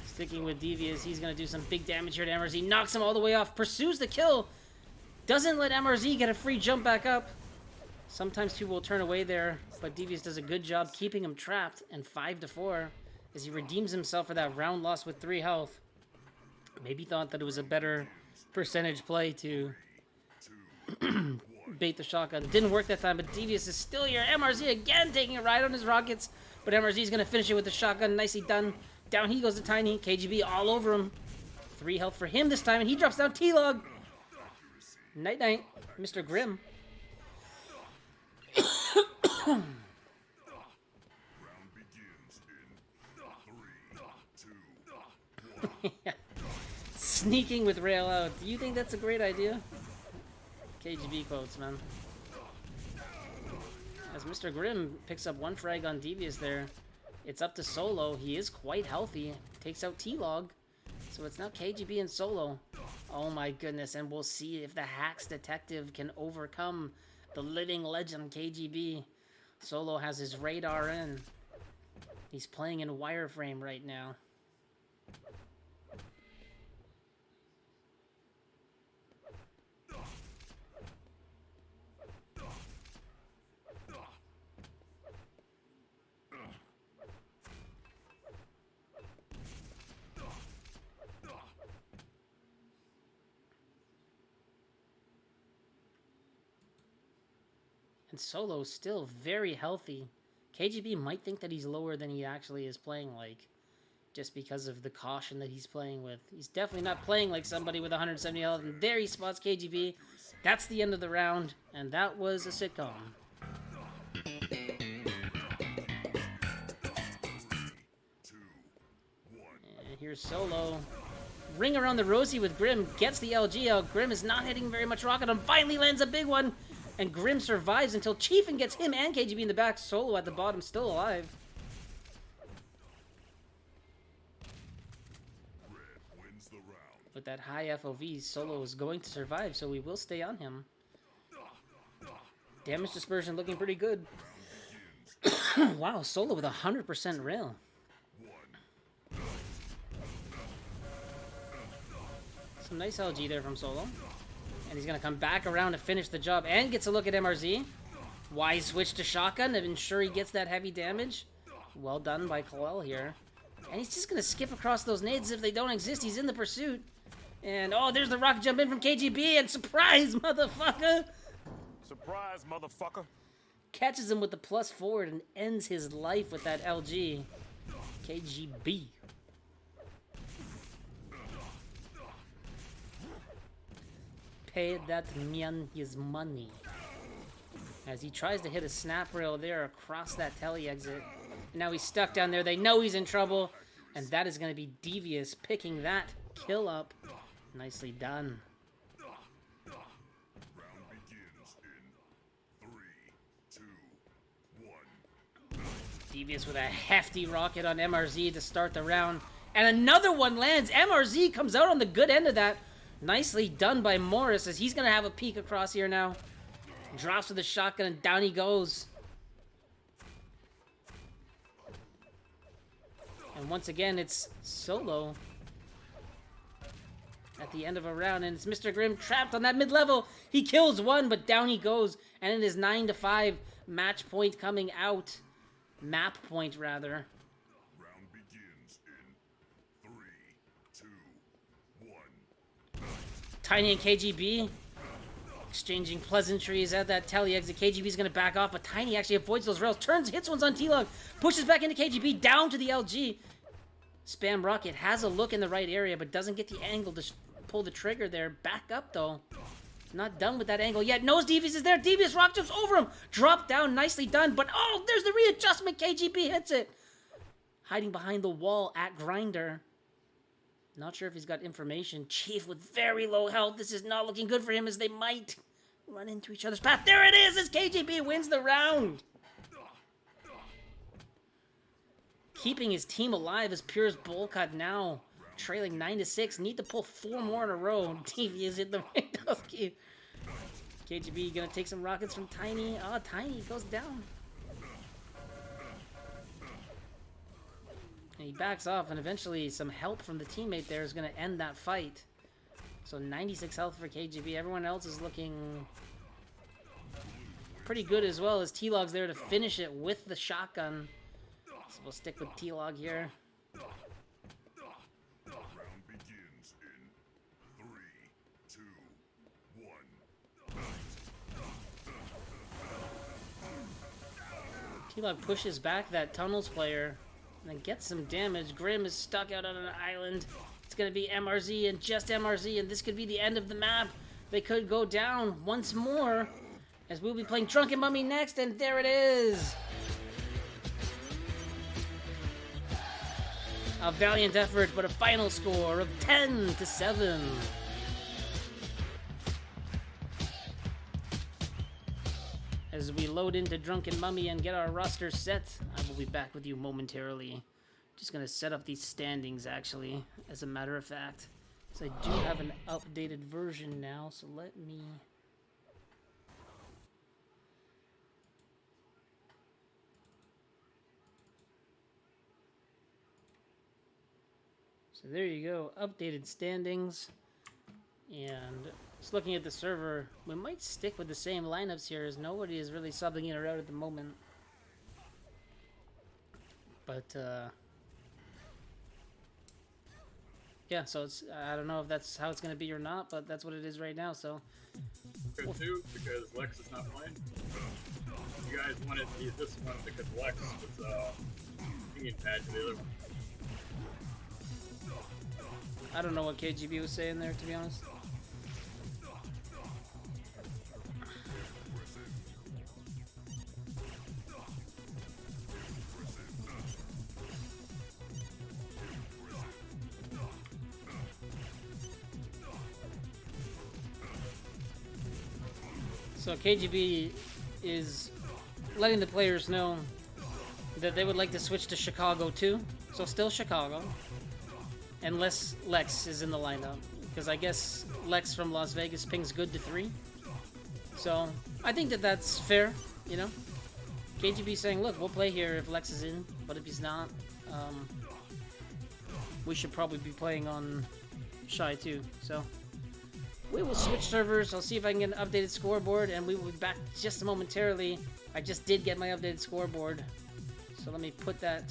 Sticking with Devious, he's going to do some big damage here to MRZ. Knocks him all the way off. Pursues the kill. Doesn't let MRZ get a free jump back up. Sometimes people will turn away there, but Devious does a good job keeping him trapped. And 5-4 as he redeems himself for that round loss with 3 health. Maybe thought that it was a better percentage play to bait the shotgun. Didn't work that time, but Devious is still here. MRZ again taking a ride on his rockets, but MRZ is going to finish it with the shotgun. Nicely done. Down he goes to Tiny. KGB all over him. 3 health for him this time, and he drops down T-Log. Night-night, Mr. Grimm. Sneaking with rail out. Do you think that's a great idea? KGB quotes, man. As Mr. Grimm picks up 1 frag on Devious there. It's up to Solo. He is quite healthy. Takes out T-Log. So it's now KGB and Solo. Oh my goodness. And we'll see if the Hacks detective can overcome the living legend KGB. Solo has his radar in. He's playing in wireframe right now. And Solo's still very healthy. KGB might think that he's lower than he actually is playing like, just because of the caution that he's playing with. He's definitely not playing like somebody with 170 health, and there he spots KGB. That's the end of the round, and that was a sitcom. And here's Solo. Ring around the Rosie with Grim, gets the LG out. Grim is not hitting very much rocket on, finally lands a big one! And Grim survives until Chiefin gets him and KGB in the back. Solo at the bottom, still alive. With that high FOV, Solo is going to survive, so we will stay on him. Damage dispersion looking pretty good. Wow, Solo with 100% rail. Some nice LG there from Solo. And he's going to come back around to finish the job and gets a look at MRZ. Wise switch to shotgun to ensure he gets that heavy damage. Well done by Koel here. And he's just going to skip across those nades if they don't exist. He's in the pursuit. And, oh, there's the rocket jump in from KGB. And surprise, motherfucker! Surprise, motherfucker! Catches him with the plus forward and ends his life with that LG. KGB. Pay that man his money. As he tries to hit a snap rail there across that tele exit. And now he's stuck down there. They know he's in trouble. And that is going to be Devious picking that kill up. Nicely done. Round begins in 3, 2, 1. Devious with a hefty rocket on MRZ to start the round. And another one lands. MRZ comes out on the good end of that. Nicely done by Morris as he's going to have a peek across here now. Drops with the shotgun and down he goes. And once again, it's Solo at the end of a round. And it's Mr. Grimm trapped on that mid-level. He kills one, but down he goes. And it is 9-5. Match point coming out. Map point, rather. Round begins in 3, 2, 1. Tiny and KGB exchanging pleasantries at that tele exit. KGB's going to back off, but Tiny actually avoids those rails. Turns, hits ones on T-Log. Pushes back into KGB, down to the LG. Spam Rocket has a look in the right area, but doesn't get the angle to pull the trigger there. Back up, though. Not done with that angle yet. Knows Devious is there. Devious rock jumps over him. Drop down, nicely done. But, oh, there's the readjustment. KGB hits it. Hiding behind the wall at Grinder. Not sure if he's got information. Chief with very low health. This is not looking good for him as they might run into each other's path. There it is as KGB wins the round. Keeping his team alive as Pure's Bowlcut now trailing 9-6. Need to pull 4 more in a row. Devious in the Randowski. KGB gonna take some rockets from Tiny. Oh, Tiny goes down. And he backs off, and eventually some help from the teammate there is going to end that fight. So 96 health for KGB. Everyone else is looking pretty good as well, as T-Log's there to finish it with the shotgun. So we'll stick with T-Log here. Round begins in 3, 2, 1. T-Log pushes back that Tunnels player and then gets some damage. Grim is stuck out on an island. It's going to be MRZ and just MRZ, and this could be the end of the map. They could go down once more, as we'll be playing Drunken Mummy next, and there it is! A valiant effort, but a final score of 10-7. As we load into Drunken Mummy and get our roster set, I will be back with you momentarily. Just gonna set up these standings, actually, as a matter of fact. So I do have an updated version now, so let me... So there you go, updated standings. And just looking at the server, we might stick with the same lineups here as nobody is really subbing in or out at the moment. But, yeah, so it's, I don't know if that's how it's going to be or not, but that's what it is right now, so. Good too, because Lex is not playing. You guys wanted to use this one because Lex was, thinking pad to the other one. I don't know what KGB was saying there, to be honest. So KGB is letting the players know that they would like to switch to Chicago too. So still Chicago. Unless Lex is in the lineup. Because I guess Lex from Las Vegas pings good to 3. So I think that that's fair, you know. KGB saying, look, we'll play here if Lex is in. But if he's not, we should probably be playing on Shy too. So we will switch servers. I'll see if I can get an updated scoreboard, and we will be back just momentarily. I just did get my updated scoreboard, so let me put that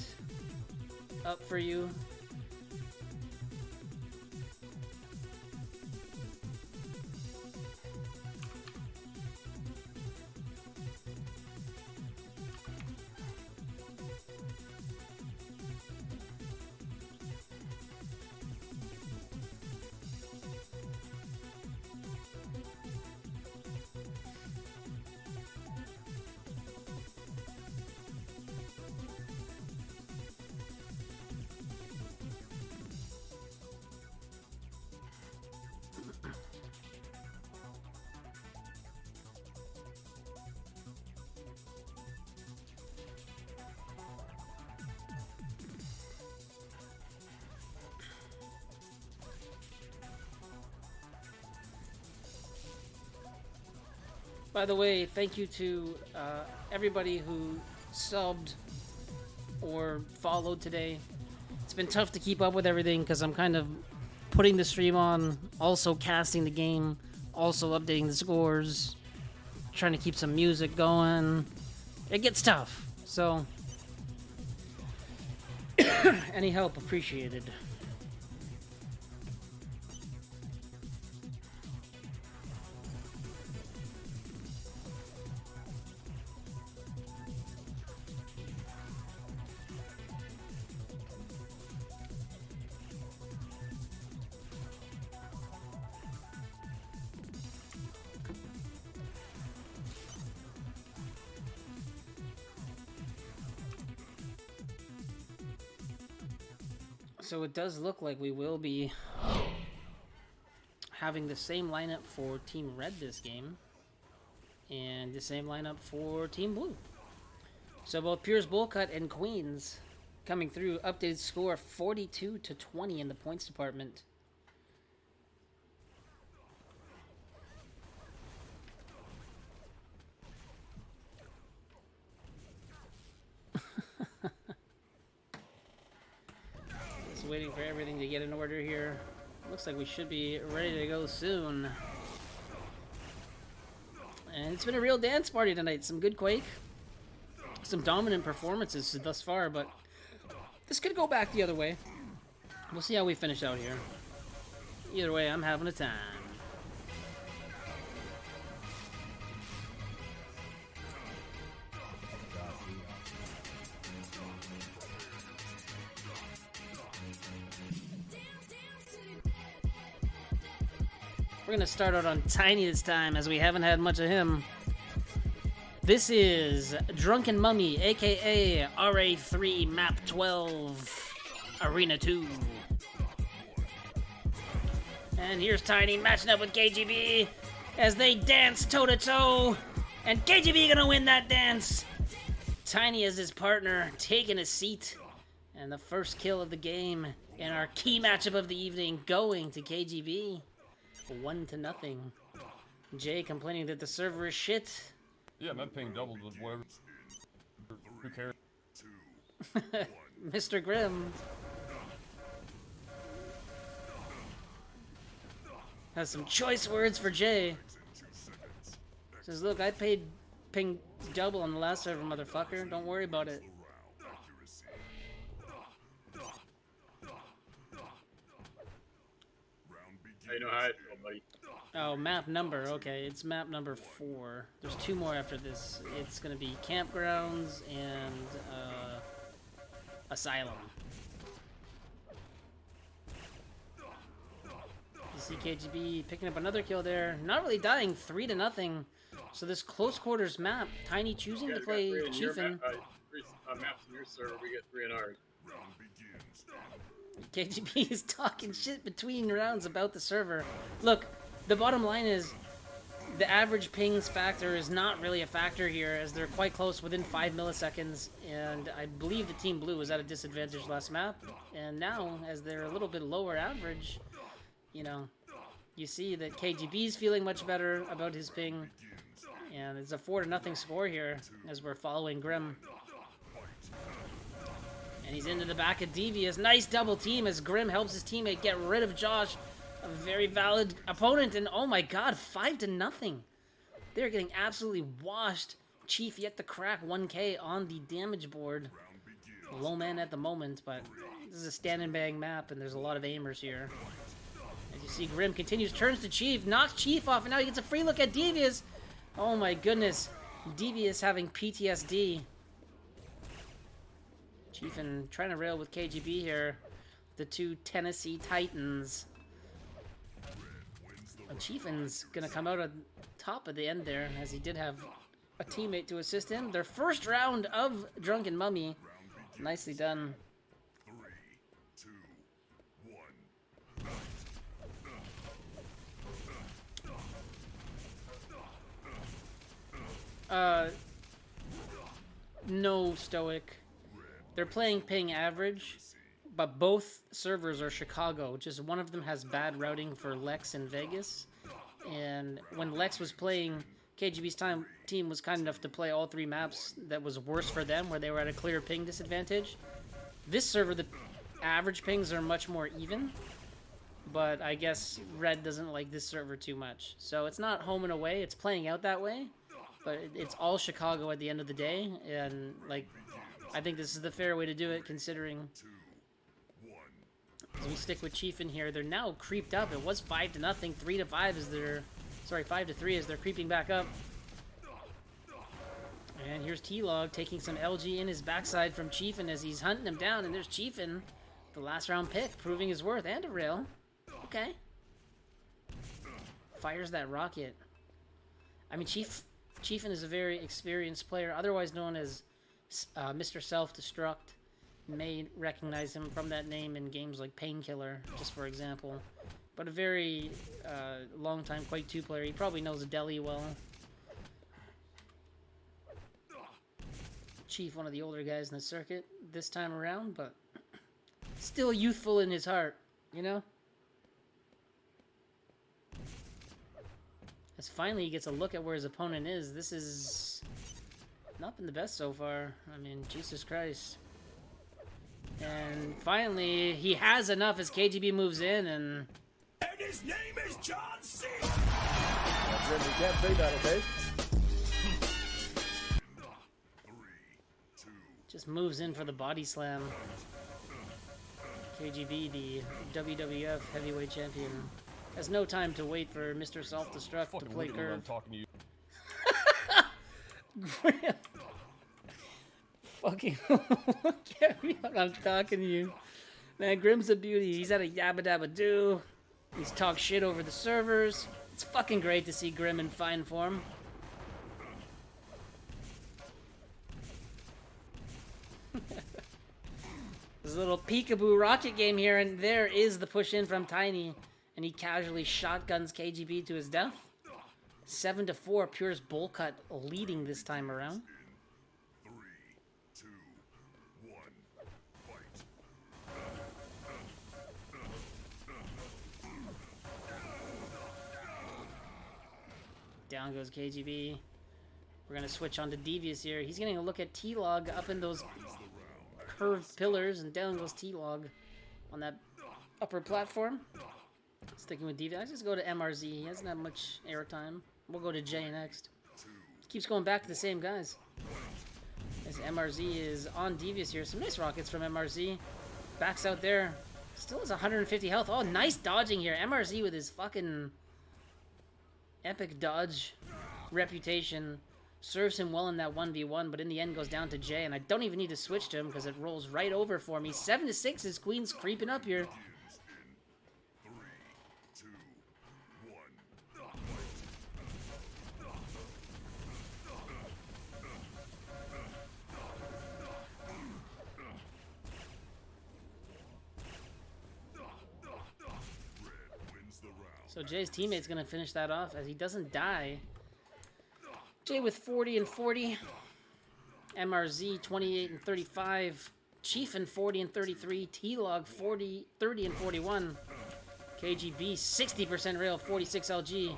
up for you. By the way, thank you to everybody who subbed or followed today. It's been tough to keep up with everything because I'm kind of putting the stream on, also casting the game, also updating the scores, trying to keep some music going. It gets tough, so any help appreciated. So it does look like we will be having the same lineup for Team Red this game, and the same lineup for Team Blue. So both Piers Bowlcut and Kweenz coming through, updated score 42-20 in the points department. Waiting for everything to get in order here. Looks like we should be ready to go soon. And it's been a real dance party tonight. Some good Quake. Some dominant performances thus far, but this could go back the other way. We'll see how we finish out here. Either way, I'm having a time. We're gonna start out on Tiny this time, as we haven't had much of him. This is Drunken Mummy, aka RA3 Map 12, Arena 2. And here's Tiny matching up with KGB as they dance toe-to-toe. And KGB gonna win that dance. Tiny as his partner, taking a seat. And the first kill of the game in our key matchup of the evening going to KGB. 1-0. Jay complaining that the server is shit. Yeah, my ping doubled with whatever. Who cares? Mr. Grimm. Has some choice words for Jay. Says, look, I paid ping double on the last server, motherfucker. Don't worry about it. How you know how I feel, buddy? Oh, map number. Okay, it's map number 4. There's 2 more after this. It's gonna be campgrounds and asylum. You see KGB picking up another kill there. Not really dying. 3-0. So this close quarters map, Tiny choosing to play Chiefin. Three maps in your server, we get 3 in ours. KGB is talking shit between rounds about the server. Look, the bottom line is the average pings factor is not really a factor here, as they're quite close, within 5 milliseconds, and I believe the Team Blue was at a disadvantage last map, and now, as they're a little bit lower average, you know, you see that KGB's feeling much better about his ping, and it's a 4-0 score here, as we're following Grim. And he's into the back of Devious. Nice double team as Grim helps his teammate get rid of Josh. A very valid opponent. And oh my god, 5-0. They're getting absolutely washed. Chief yet to crack 1k on the damage board. Low man at the moment, but this is a stand and bang map and there's a lot of aimers here. As you see, Grim continues, turns to Chief, knocks Chief off, and now he gets a free look at Devious. Oh my goodness. Devious having PTSD. Chiefin trying to rail with KGB here. The 2 Tennessee Titans. And Chiefin's gonna come out on top at the end there, as he did have a teammate to assist him. Their first round of Drunken Mummy. Nicely done. 3, 2, 1. No Stoic. They're playing ping average, but both servers are Chicago. Just one of them has bad routing for Lex in Vegas. And when Lex was playing, KGB's team was kind enough to play all 3 maps that was worse for them, where they were at a clear ping disadvantage. This server, the average pings are much more even, but I guess Red doesn't like this server too much. So it's not home and away, it's playing out that way, but it's all Chicago at the end of the day, and like, I think this is the fair way to do it, considering as we stick with Chief in here. They're now creeped up. It was 5-0, 3-5 as they're, sorry, 5-3 as they're creeping back up. And here's T-Log taking some LG in his backside from Chiefin as he's hunting him down, and there's Chiefin, the last round pick, proving his worth, and a rail. Okay. Fires that rocket. I mean, Chiefin is a very experienced player, otherwise known as Mr. Self-Destruct. May recognize him from that name in games like Painkiller, just for example. But a very long-time Quake 2 player. He probably knows Deli well. Chief, one of the older guys in the circuit this time around, but still youthful in his heart, you know? As finally he gets a look at where his opponent is. This is not been the best so far. I mean, Jesus Christ. And finally, he has enough as KGB moves in, and his name is John C. That's it, we can't say that, okay? just moves in for the body slam. KGB, the WWF heavyweight champion, has no time to wait for Mr. Self-Destruct to play curve. I'm talking to you. Grim. Fucking carry on, I'm talking to you. Man, Grim's a beauty. He's at a yabba dabba doo. He's talked shit over the servers. It's fucking great to see Grim in fine form. There's a little peekaboo rocket game here, and there is the push in from Tiny, and he casually shotguns KGB to his death. 7-4, Pure's Bowlcut leading this time around. 3, 2, 1, fight. Down goes KGB. We're gonna switch on to Devious here. He's getting a look at T-Log up in those curved pillars, and down goes T-Log on that upper platform. Sticking with Devious. Let's just go to MRZ. He hasn't had much airtime. We'll go to J next. Keeps going back to the same guys. As MRZ is on Devious here. Some nice rockets from MRZ. Backs out there. Still has 150 health. Oh, nice dodging here. MRZ with his fucking epic dodge reputation serves him well in that 1v1, but in the end goes down to J, and I don't even need to switch to him because it rolls right over for me. 7-6 is Kweenz creeping up here. So Jay's teammate's gonna finish that off as he doesn't die. Jay with 40 and 40. MRZ 28 and 35. Chief and 40 and 33. T-Log 30 and 41. KGB 60% rail, 46 LG.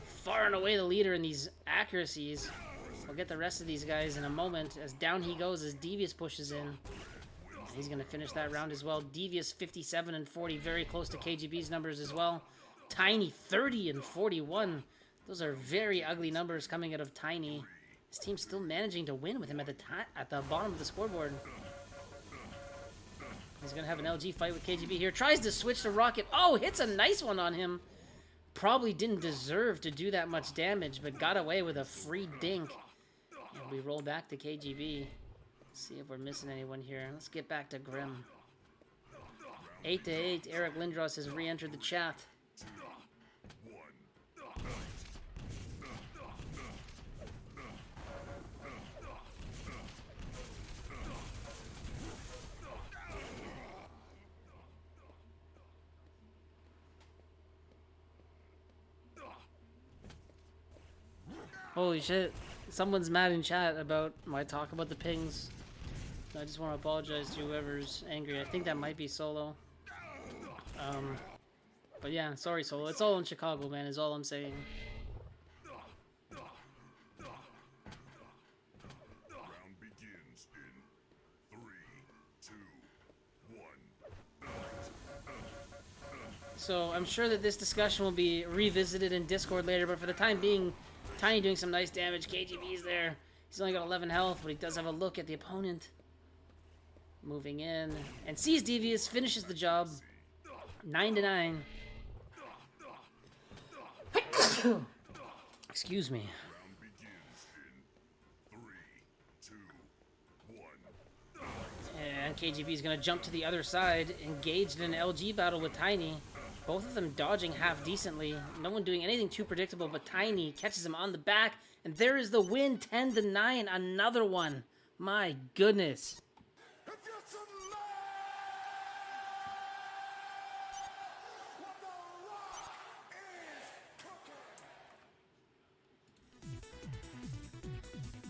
Far and away the leader in these accuracies. We'll get the rest of these guys in a moment as down he goes as Devious pushes in. He's gonna finish that round as well. Devious 57 and 40, very close to KGB's numbers as well. Tiny 30 and 41. Those are very ugly numbers coming out of Tiny. His team's still managing to win with him at the bottom of the scoreboard. He's gonna have an LG fight with KGB here. Tries to switch to Rocket. Oh, hits a nice one on him. Probably didn't deserve to do that much damage, but got away with a free dink. And we roll back to KGB. See if we're missing anyone here. Let's get back to Grim. 8-8. Eric Lindros has re-entered the chat. Holy shit. Someone's mad in chat about my talk about the pings. I just want to apologize to whoever's angry. I think that might be Solo. But yeah, sorry Solo. It's all in Chicago, man, is all I'm saying. Round begins in 3, 2, 1. So I'm sure that this discussion will be revisited in Discord later, but for the time being, Tiny doing some nice damage. KGB's there. He's only got 11 health, but he does have a look at the opponent. Moving in. And sees Devious, finishes the job. 9-9. Excuse me. Round begins in 3, 2, 1. And KGB's gonna jump to the other side, engaged in an LG battle with Tiny. Both of them dodging half decently. No one doing anything too predictable, but Tiny catches him on the back. And there is the win, 10-9. Another one. My goodness.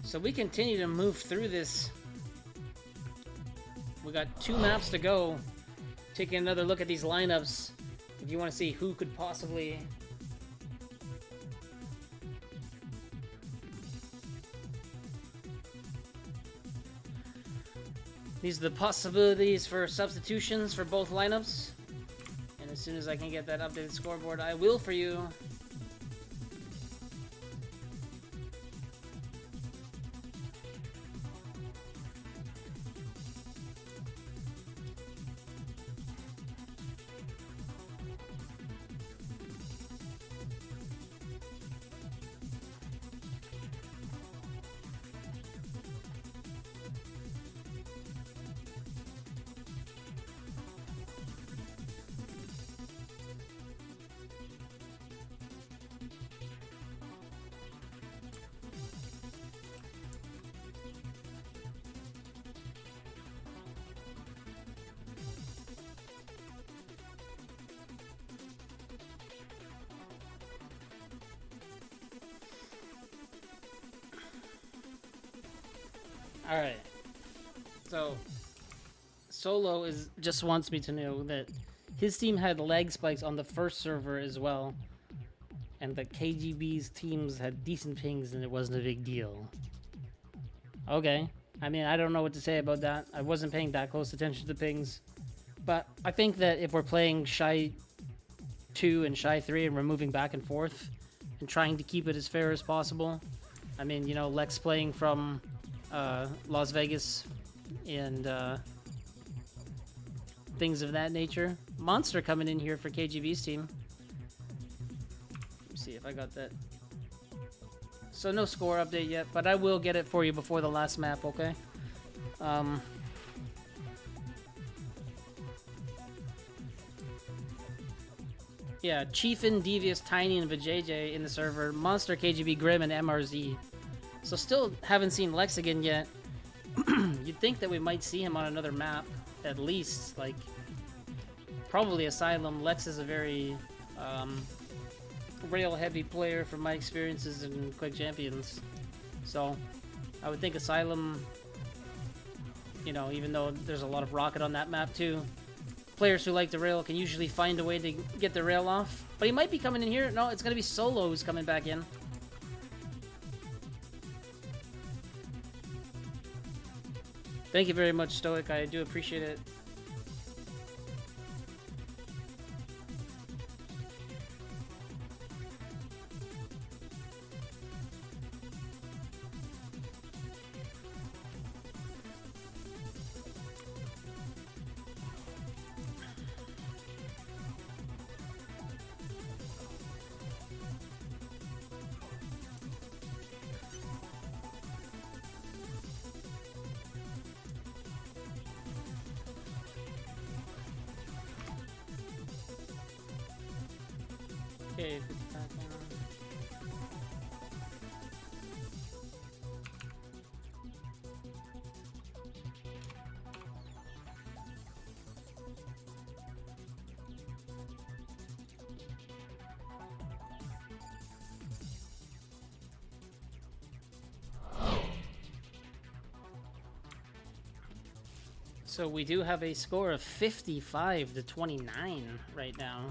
So we continue to move through this. We got 2 maps to go. Taking another look at these lineups. If you want to see who could possibly... These are the possibilities for substitutions for both lineups. And as soon as I can get that updated scoreboard, I will for you. Alright. So, Solo just wants me to know that his team had lag spikes on the first server as well. And that KGB's teams had decent pings and it wasn't a big deal. Okay. I mean, I don't know what to say about that. I wasn't paying that close attention to the pings. But I think that if we're playing Shy 2 and Shy 3, and we're moving back and forth and trying to keep it as fair as possible. I mean, you know, Lex playing from Las Vegas and things of that nature. Monster coming in here for KGB's team. Let me see if I got that. So no score update yet, but I will get it for you before the last map, okay? Yeah, Chiefin, Devious, Tiny, and Vajayjay in the server. Monster, KGB, Grim, and MRZ. So still haven't seen Lex again yet. You'd think that we might see him on another map, at least. Like, probably Asylum. Lex is a very rail-heavy player from my experiences in Quick Champions. So I would think Asylum, you know, even though there's a lot of rocket on that map too, players who like the rail can usually find a way to get the rail off. But he might be coming in here. No, it's going to be Solo who's coming back in. Thank you very much, Stoic. I do appreciate it. Okay, 55 down. So we do have a score of 55 to 29 right now.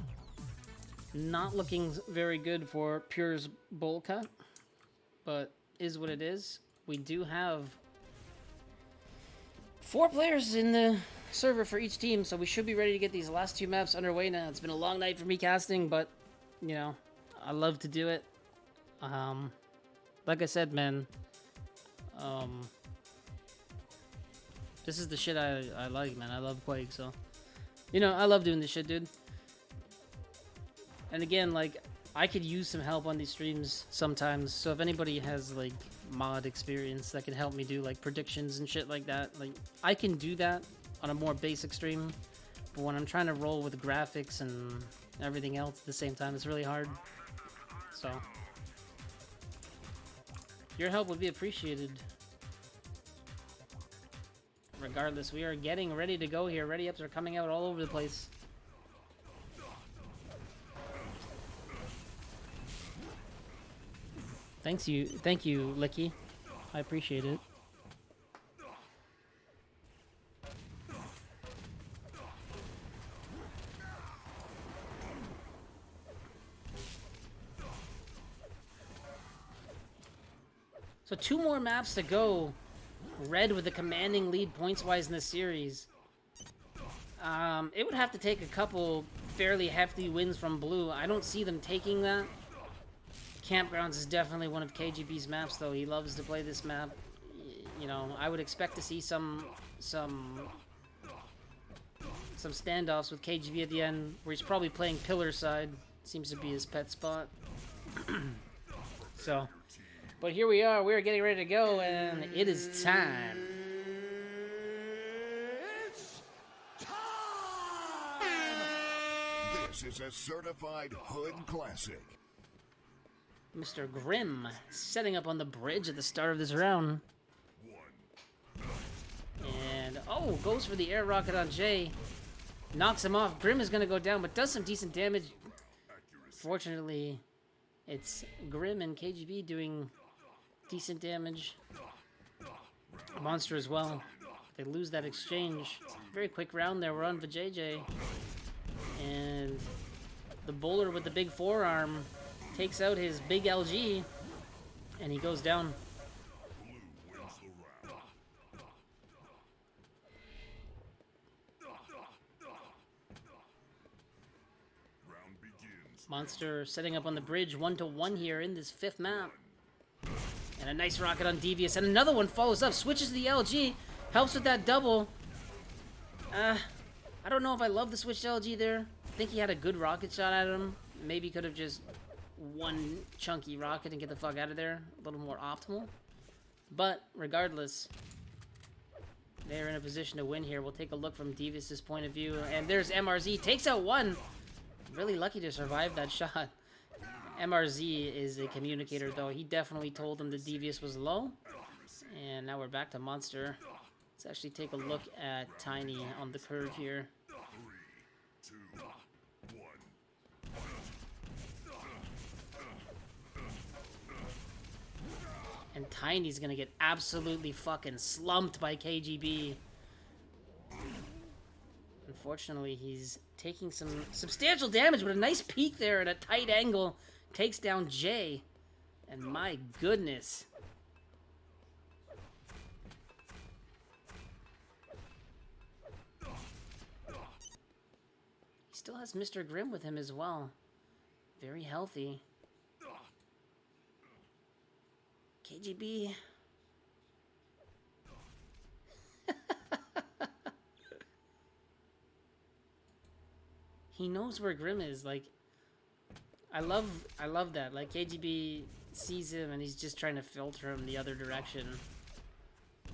Not looking very good for Pure's Bowlcut, but is what it is. We do have 4 players in the server for each team, so we should be ready to get these last 2 maps underway now. It's been a long night for me casting, but, you know, I love to do it. Like I said, man, this is the shit I like, man. I love Quake, so, you know, I love doing this shit, dude. And again, like, I could use some help on these streams sometimes, so if anybody has, like, mod experience that can help me do, like, predictions and shit like that, like, I can do that on a more basic stream, but when I'm trying to roll with graphics and everything else at the same time, it's really hard. So, your help would be appreciated. Regardless, we are getting ready to go here. Ready-ups are coming out all over the place. Thank you, Licky. I appreciate it. So 2 more maps to go. Red with a commanding lead points-wise in this series. It would have to take a couple fairly hefty wins from Blue. I don't see them taking that. Campgrounds is definitely one of KGB's maps, though. He loves to play this map. You know, I would expect to see some standoffs with KGB at the end, where he's probably playing pillar side. Seems to be his pet spot. So, but here we are. We're getting ready to go, and it is time. It's time! This is a certified hood classic. Mr. Grimm setting up on the bridge at the start of this round. And, oh, goes for the air rocket on Jay. Knocks him off. Grimm is going to go down, but does some decent damage. Fortunately, it's Grimm and KGB doing decent damage. Monster as well. They lose that exchange. Very quick round there. We're on Vajayjay. And the bowler with the big forearm takes out his big LG, and he goes down. Round Monster setting up on the bridge 1-1 here in this 5th map. And a nice rocket on Devious. And another one follows up. Switches to the LG. Helps with that double. I don't know if I love the switch to LG there. I think he had a good rocket shot at him. Maybe could have just one chunky rocket and get the fuck out of there. A little more optimal. But regardless, they're in a position to win here. We'll take a look from Devious's point of view. And there's MRZ. Takes out one. Really lucky to survive that shot. MRZ is a communicator, though. He definitely told him the Devious was low. And now we're back to Monster. Let's actually take a look at Tiny on the curve here. 3, 2, 1. And Tiny's gonna get absolutely fucking slumped by KGB. Unfortunately, he's taking some substantial damage, but a nice peek there at a tight angle. Takes down Jay. And my goodness. He still has Mr. Grimm with him as well. Very healthy. KGB. He knows where Grimm is. Like, I love that. Like, KGB sees him and he's just trying to filter him the other direction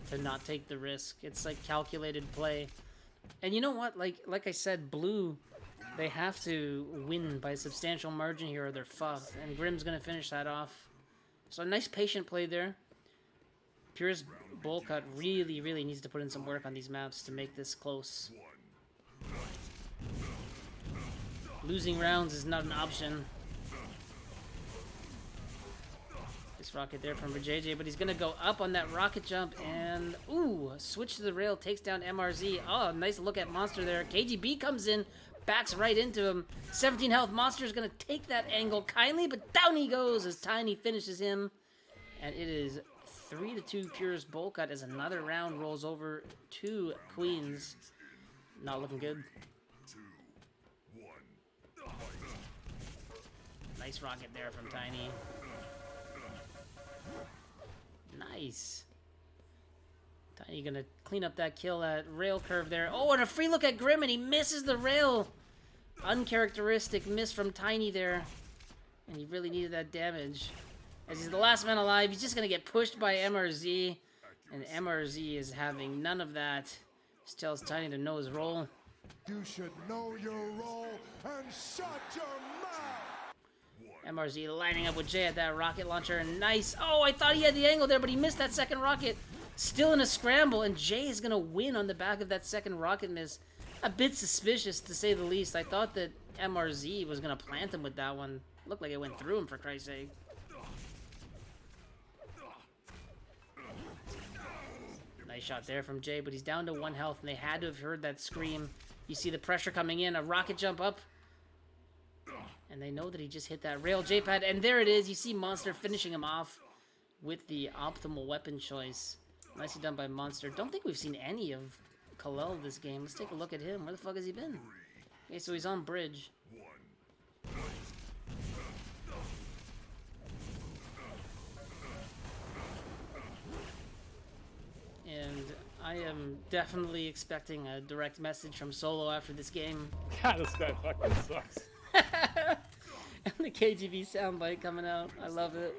to not take the risk. It's like calculated play. And you know what? Like I said, Blue, they have to win by a substantial margin here or they're fucked. And Grimm's gonna finish that off. So a nice patient play there. Pure's Bowlcut really, really needs to put in some work on these maps to make this close. Losing rounds is not an option. Nice rocket there from JJ, but he's gonna go up on that rocket jump and ooh, switch to the rail, takes down MRZ. Oh, nice look at Monster there. KGB comes in, backs right into him. 17 health. Monster's gonna take that angle kindly, but down he goes as Tiny finishes him. And it is 3-2 Pure's Bowlcut as another round rolls over to Kweenz. Not looking good. Nice rocket there from Tiny. Nice. Tiny gonna clean up that kill at rail curve there. Oh, and a free look at Grimm, and he misses the rail. Uncharacteristic miss from Tiny there. And he really needed that damage. As he's the last man alive, he's just gonna get pushed by MRZ. And MRZ is having none of that. Just tells Tiny to know his role. You should know your role and shut your mouth. MRZ lining up with Jay at that rocket launcher. Nice. Oh, I thought he had the angle there, but he missed that second rocket. Still in a scramble, and Jay is going to win on the back of that second rocket miss. A bit suspicious, to say the least. I thought that MRZ was going to plant him with that one. Looked like it went through him, for Christ's sake. Nice shot there from Jay, but he's down to 1 health, and they had to have heard that scream. You see the pressure coming in, a rocket jump up. And they know that he just hit that rail J-pad, and there it is. You see Monster finishing him off with the optimal weapon choice. Nicely done by Monster. Don't think we've seen any of Khalil this game. Let's take a look at him. Where the fuck has he been? Okay, so he's on bridge. And I am definitely expecting a direct message from Solo after this game. God, this guy fucking sucks. And the KGB soundbite coming out. I love it.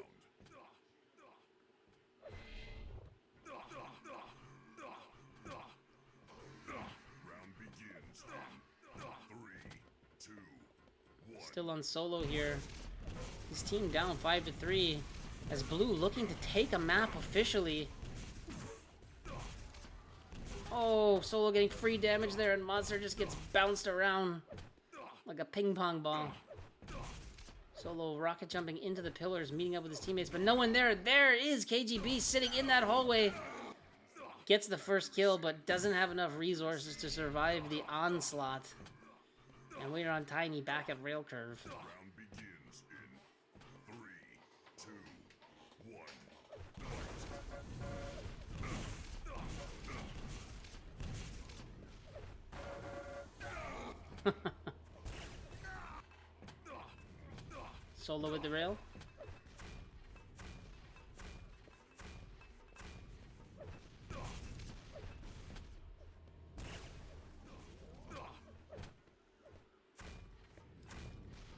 Still on Solo here. His team down 5-3. As Blue looking to take a map officially. Oh, Solo getting free damage there, and Monster just gets bounced around like a ping pong ball. Solo rocket jumping into the pillars, meeting up with his teammates, but no one there. There is KGB sitting in that hallway. Gets the first kill, but doesn't have enough resources to survive the onslaught. And we're on Tiny back at rail curve. Solo with the rail.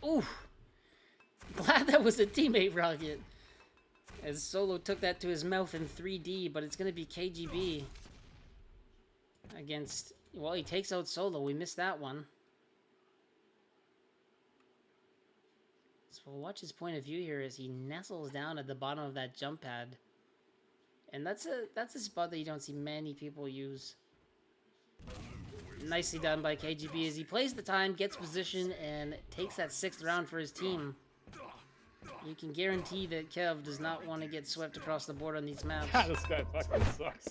Ooh! Glad that was a teammate rocket. As Solo took that to his mouth in 3D, but it's gonna be KGB. Against... Well, he takes out Solo. We missed that one. So we'll watch his point of view here as he nestles down at the bottom of that jump pad. And that's a spot that you don't see many people use. Nicely done by KGB as he plays the time, gets position, and takes that 6th round for his team. You can guarantee that Kev does not want to get swept across the board on these maps. This guy fucking sucks.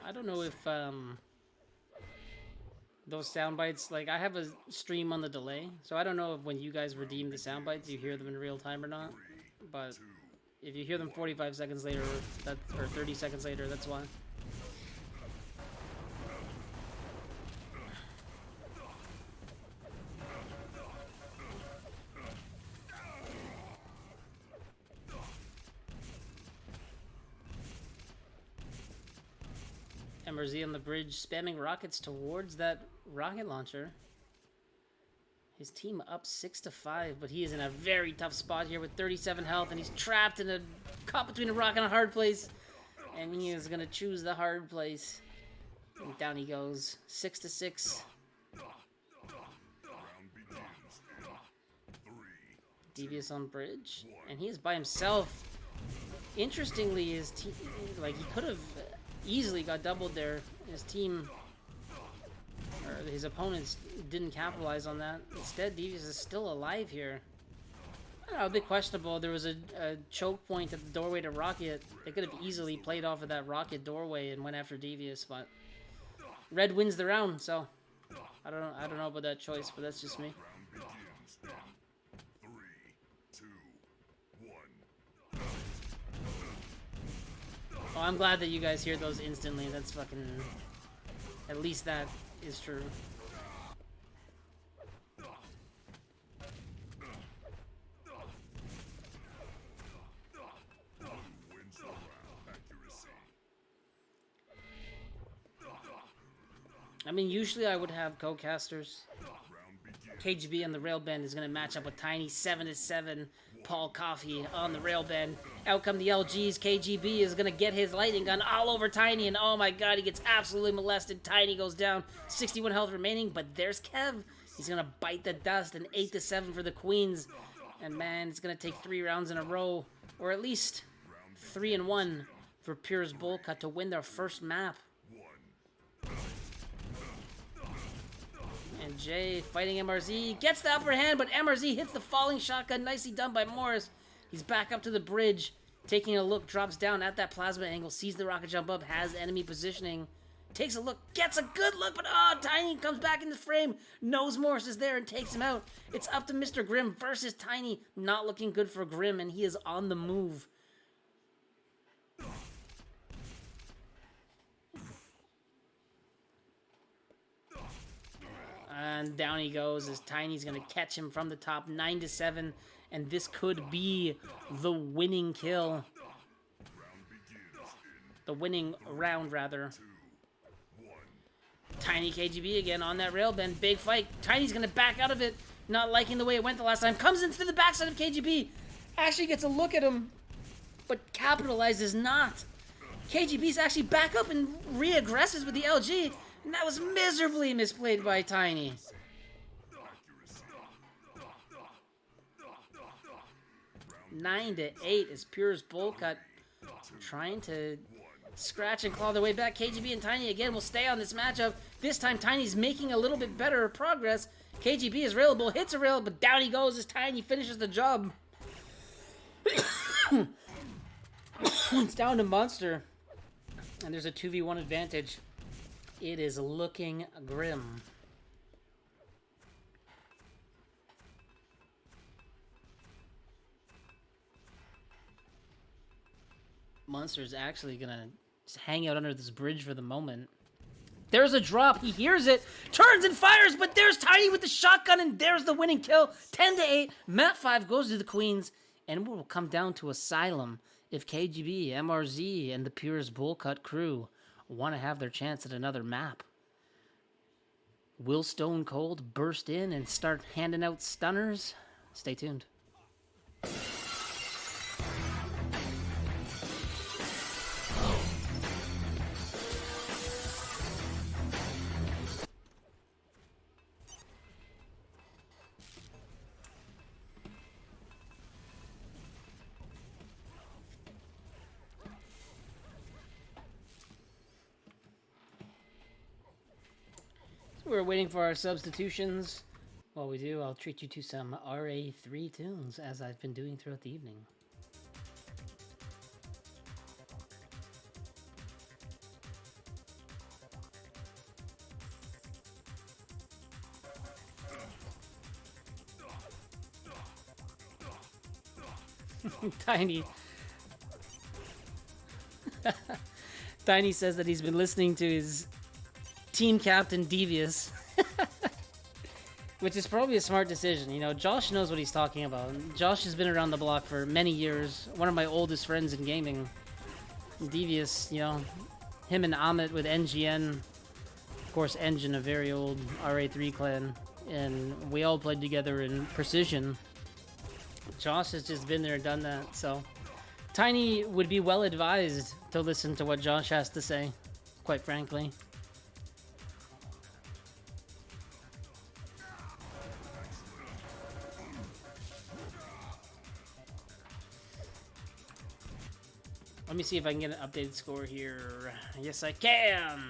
I don't know if those sound bites, like I have a stream on the delay, so I don't know if when you guys redeem the sound bites you hear them in real time or not, but if you hear them 45 seconds later or 30 seconds later, that's why. MRZ on the bridge, spamming rockets towards that rocket launcher. His team up 6-5, but he is in a very tough spot here with 37 health, and he's trapped in a caught between a rock and a hard place. And he is gonna choose the hard place. And down he goes, 6-6. Devious on bridge, and he is by himself. Interestingly, his team, like he could have easily got doubled there. His team, or his opponents, didn't capitalize on that. Instead, Devious is still alive here. I don't know, a bit questionable. There was a choke point at the doorway to Rocket. They could have easily played off of that Rocket doorway and went after Devious, but Red wins the round. So I don't know about that choice, but that's just me. Oh, I'm glad that you guys hear those instantly. That's fucking... At least that is true. I mean, usually I would have co-casters. KGB on the railbend is going to match up with Tiny 7-7. Paul Coffey on the railbend. Out come the LGs. KGB is going to get his lightning gun all over Tiny, and oh my god, he gets absolutely molested. Tiny goes down. 61 health remaining, but there's Kev. He's going to bite the dust, and 8-7 for the Kweenz. And man, it's going to take 3 rounds in a row, or at least 3-1 for Pure's Bowlcut to win their first map. And Jay fighting MRZ, gets the upper hand, but MRZ hits the falling shotgun. Nicely done by Morris. He's back up to the bridge, taking a look, drops down at that plasma angle, sees the rocket jump up, has enemy positioning, takes a look, gets a good look, but oh, Tiny comes back in the frame, knows Morris is there and takes him out. It's up to Mr. Grimm versus Tiny. Not looking good for Grimm, and he is on the move. And down he goes as Tiny's going to catch him from the top, 9-7. And this could be the winning kill. The winning round, rather. Tiny KGB again on that railbend. Big fight. Tiny's going to back out of it. Not liking the way it went the last time. Comes into the backside of KGB. Actually gets a look at him. But capitalizes not. KGB's actually back up and re-aggresses with the LG. And that was miserably misplayed by Tiny. Nine to 8 is Pure's Bowlcut trying to scratch and claw their way back. KGB and Tiny again will stay on this matchup. This time Tiny's making a little bit better progress. KGB is railable, hits a rail, but down he goes as Tiny finishes the job. It's down to Monster. And there's a 2v1 advantage. It is looking grim. Monster is actually gonna just hang out under this bridge for the moment. There's a drop. He hears it, turns and fires, but there's Tiny with the shotgun, and there's the winning kill. 10-8. Map 5 goes to the Queens, and it will come down to Asylum if KGB, MRZ, and the Piers Bowlcut crew want to have their chance at another map. Will Stone Cold burst in and start handing out stunners? Stay tuned. We're waiting for our substitutions. While we do, I'll treat you to some RA3 tunes, as I've been doing throughout the evening. Tiny. Tiny says that he's been listening to his team captain Devious, which is probably a smart decision. You know, Josh knows what he's talking about. Josh has been around the block for many years. One of my oldest friends in gaming. Devious, you know, him and Amit with NGN. Of course, Engine, a very old RA3 clan. And we all played together in Precision. Josh has just been there and done that, so Tiny would be well advised to listen to what Josh has to say, quite frankly. Let me see if I can get an updated score here. Yes, I can!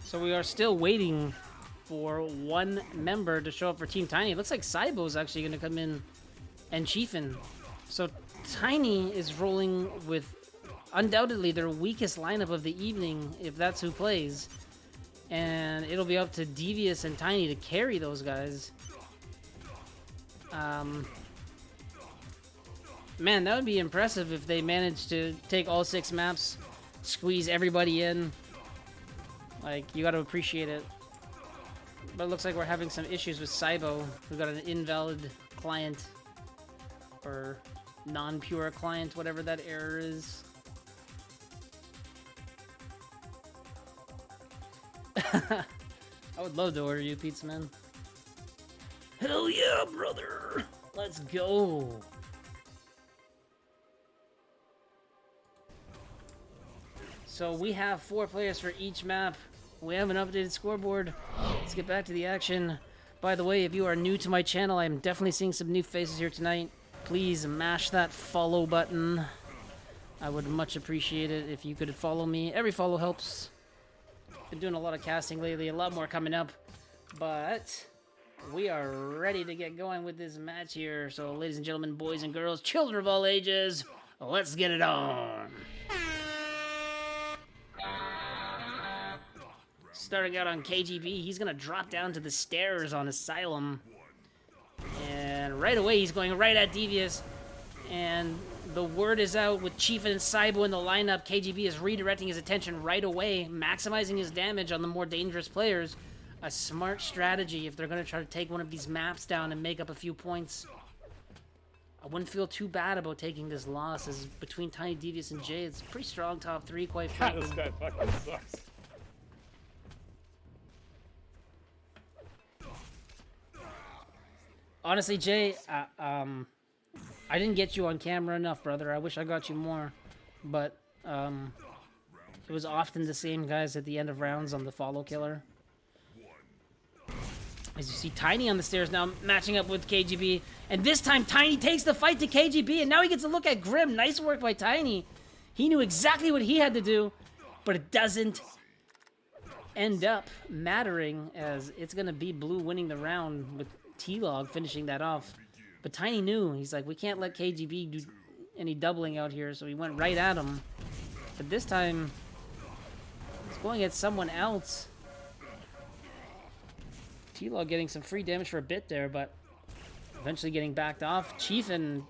So we are still waiting for one member to show up for Team Tiny. It looks like Saibo's actually going to come in and chiefin. So Tiny is rolling with undoubtedly their weakest lineup of the evening, if that's who plays. And it'll be up to Devious and Tiny to carry those guys. Man, that would be impressive if they managed to take all 6 maps, squeeze everybody in. Like, you gotta appreciate it. But it looks like we're having some issues with Saibo. We've got an invalid client. Or non-pure client, whatever that error is. I would love to order you, Pizza Man. Hell yeah, brother! Let's go! So we have 4 players for each map. We have an updated scoreboard. Let's get back to the action. By the way, if you are new to my channel, I'm definitely seeing some new faces here tonight. Please mash that follow button. I would much appreciate it if you could follow me. Every follow helps. Been doing a lot of casting lately, a lot more coming up. But we are ready to get going with this match here. So ladies and gentlemen, boys and girls, children of all ages, let's get it on. Starting out on KGB, he's gonna drop down to the stairs on Asylum. And right away, he's going right at Devious. And the word is out with Chief and Saibo in the lineup. KGB is redirecting his attention right away, maximizing his damage on the more dangerous players. A smart strategy if they're gonna try to take one of these maps down and make up a few points. I wouldn't feel too bad about taking this loss, as between Tiny, Devious, and Jay, it's a pretty strong top 3, quite frankly. This guy fucking sucks. Honestly, Jay, I didn't get you on camera enough, brother. I wish I got you more. But, it was often the same guys at the end of rounds on the follow killer. As you see, Tiny on the stairs now, matching up with KGB. And this time, Tiny takes the fight to KGB, and now he gets a look at Grim. Nice work by Tiny. He knew exactly what he had to do, but it doesn't end up mattering, as it's going to be blue winning the round with T-Log finishing that off. But Tiny knew. He's like, we can't let KGB do any doubling out here, so he went right at him. But this time, he's going at someone else. T-Log getting some free damage for a bit there, but eventually getting backed off. Chiefin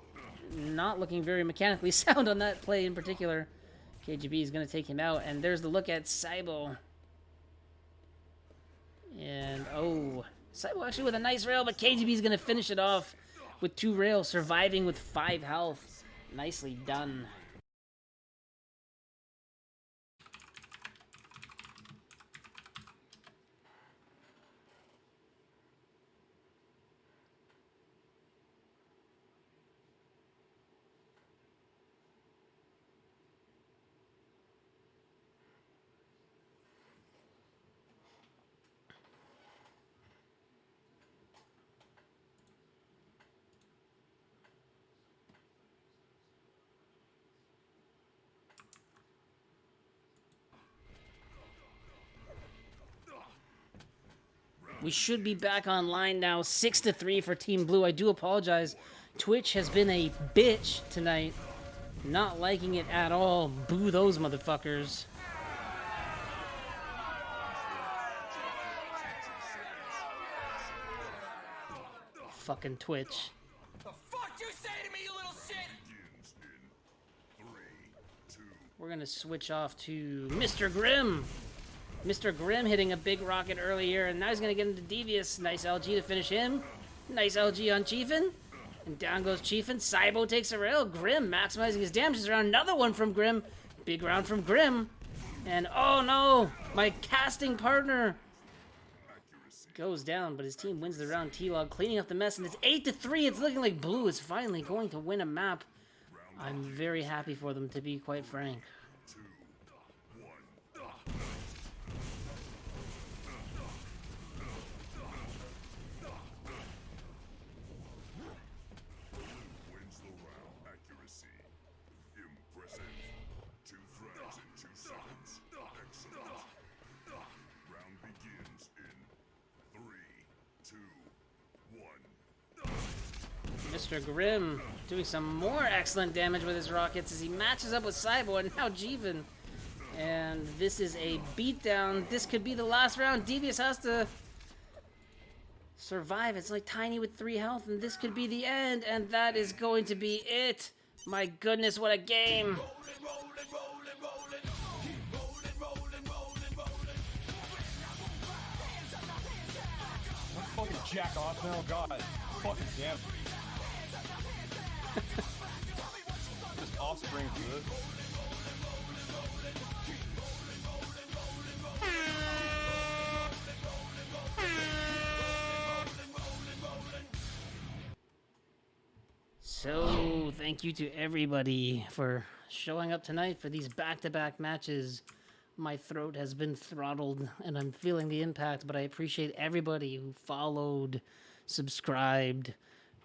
not looking very mechanically sound on that play in particular. KGB is going to take him out, and there's the look at Saibo. And, oh, Saibo actually with a nice rail, but KGB is going to finish it off with 2 rails, surviving with 5 health. Nicely done. We should be back online now. 6-3 for Team Blue. I do apologize. Twitch has been a bitch tonight. Not liking it at all. Boo those motherfuckers. Fucking Twitch. The fuck you say to me, you little shit? We're gonna switch off to Mr. Grimm. Mr. Grimm hitting a big rocket earlier, and now he's going to get into Devious. Nice LG to finish him. Nice LG on Chiefin. And down goes Chiefin. Saibo takes a rail. Grimm maximizing his damages around. Another one from Grimm. Big round from Grimm. And oh no, my casting partner goes down, but his team wins the round. T-Log cleaning up the mess, and it's 8-3. It's looking like Blue is finally going to win a map. I'm very happy for them, to be quite frank. Mr. Grimm doing some more excellent damage with his rockets as he matches up with Saibo and now Jeevan. And this is a beatdown. This could be the last round. Devious has to survive. It's like Tiny with 3 health, and this could be the end, and that is going to be it. My goodness, what a game. Fucking jack off now, God. Fucking damn. Just offspring good. So, thank you to everybody for showing up tonight for these back-to-back matches. My throat has been throttled, and I'm feeling the impact, but I appreciate everybody who followed, subscribed,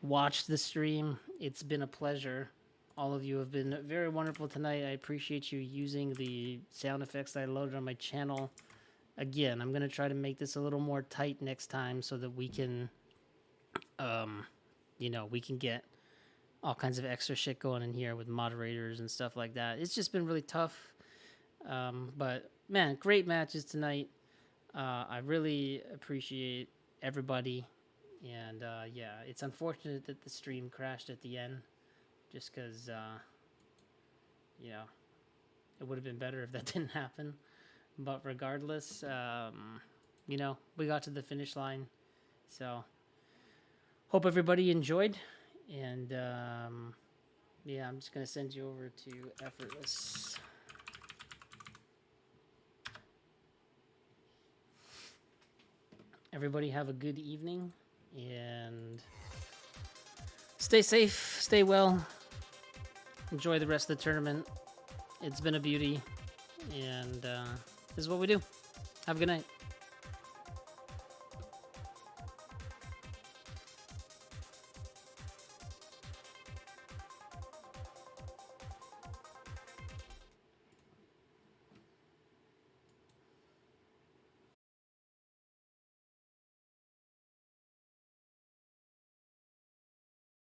watched the stream. It's been a pleasure. All of you have been very wonderful tonight. I appreciate you using the sound effects that I loaded on my channel. Again, I'm going to try to make this a little more tight next time so that we can, we can get all kinds of extra shit going in here with moderators and stuff like that. It's just been really tough. But, man, great matches tonight. I really appreciate everybody. And, yeah, it's unfortunate that the stream crashed at the end. Just because, it would have been better if that didn't happen. But regardless, we got to the finish line. So, hope everybody enjoyed. And, yeah, I'm just going to send you over to Effortless. Everybody have a good evening. And stay safe, stay well. Enjoy the rest of the tournament. It's been a beauty. And this is what we do. Have a good night.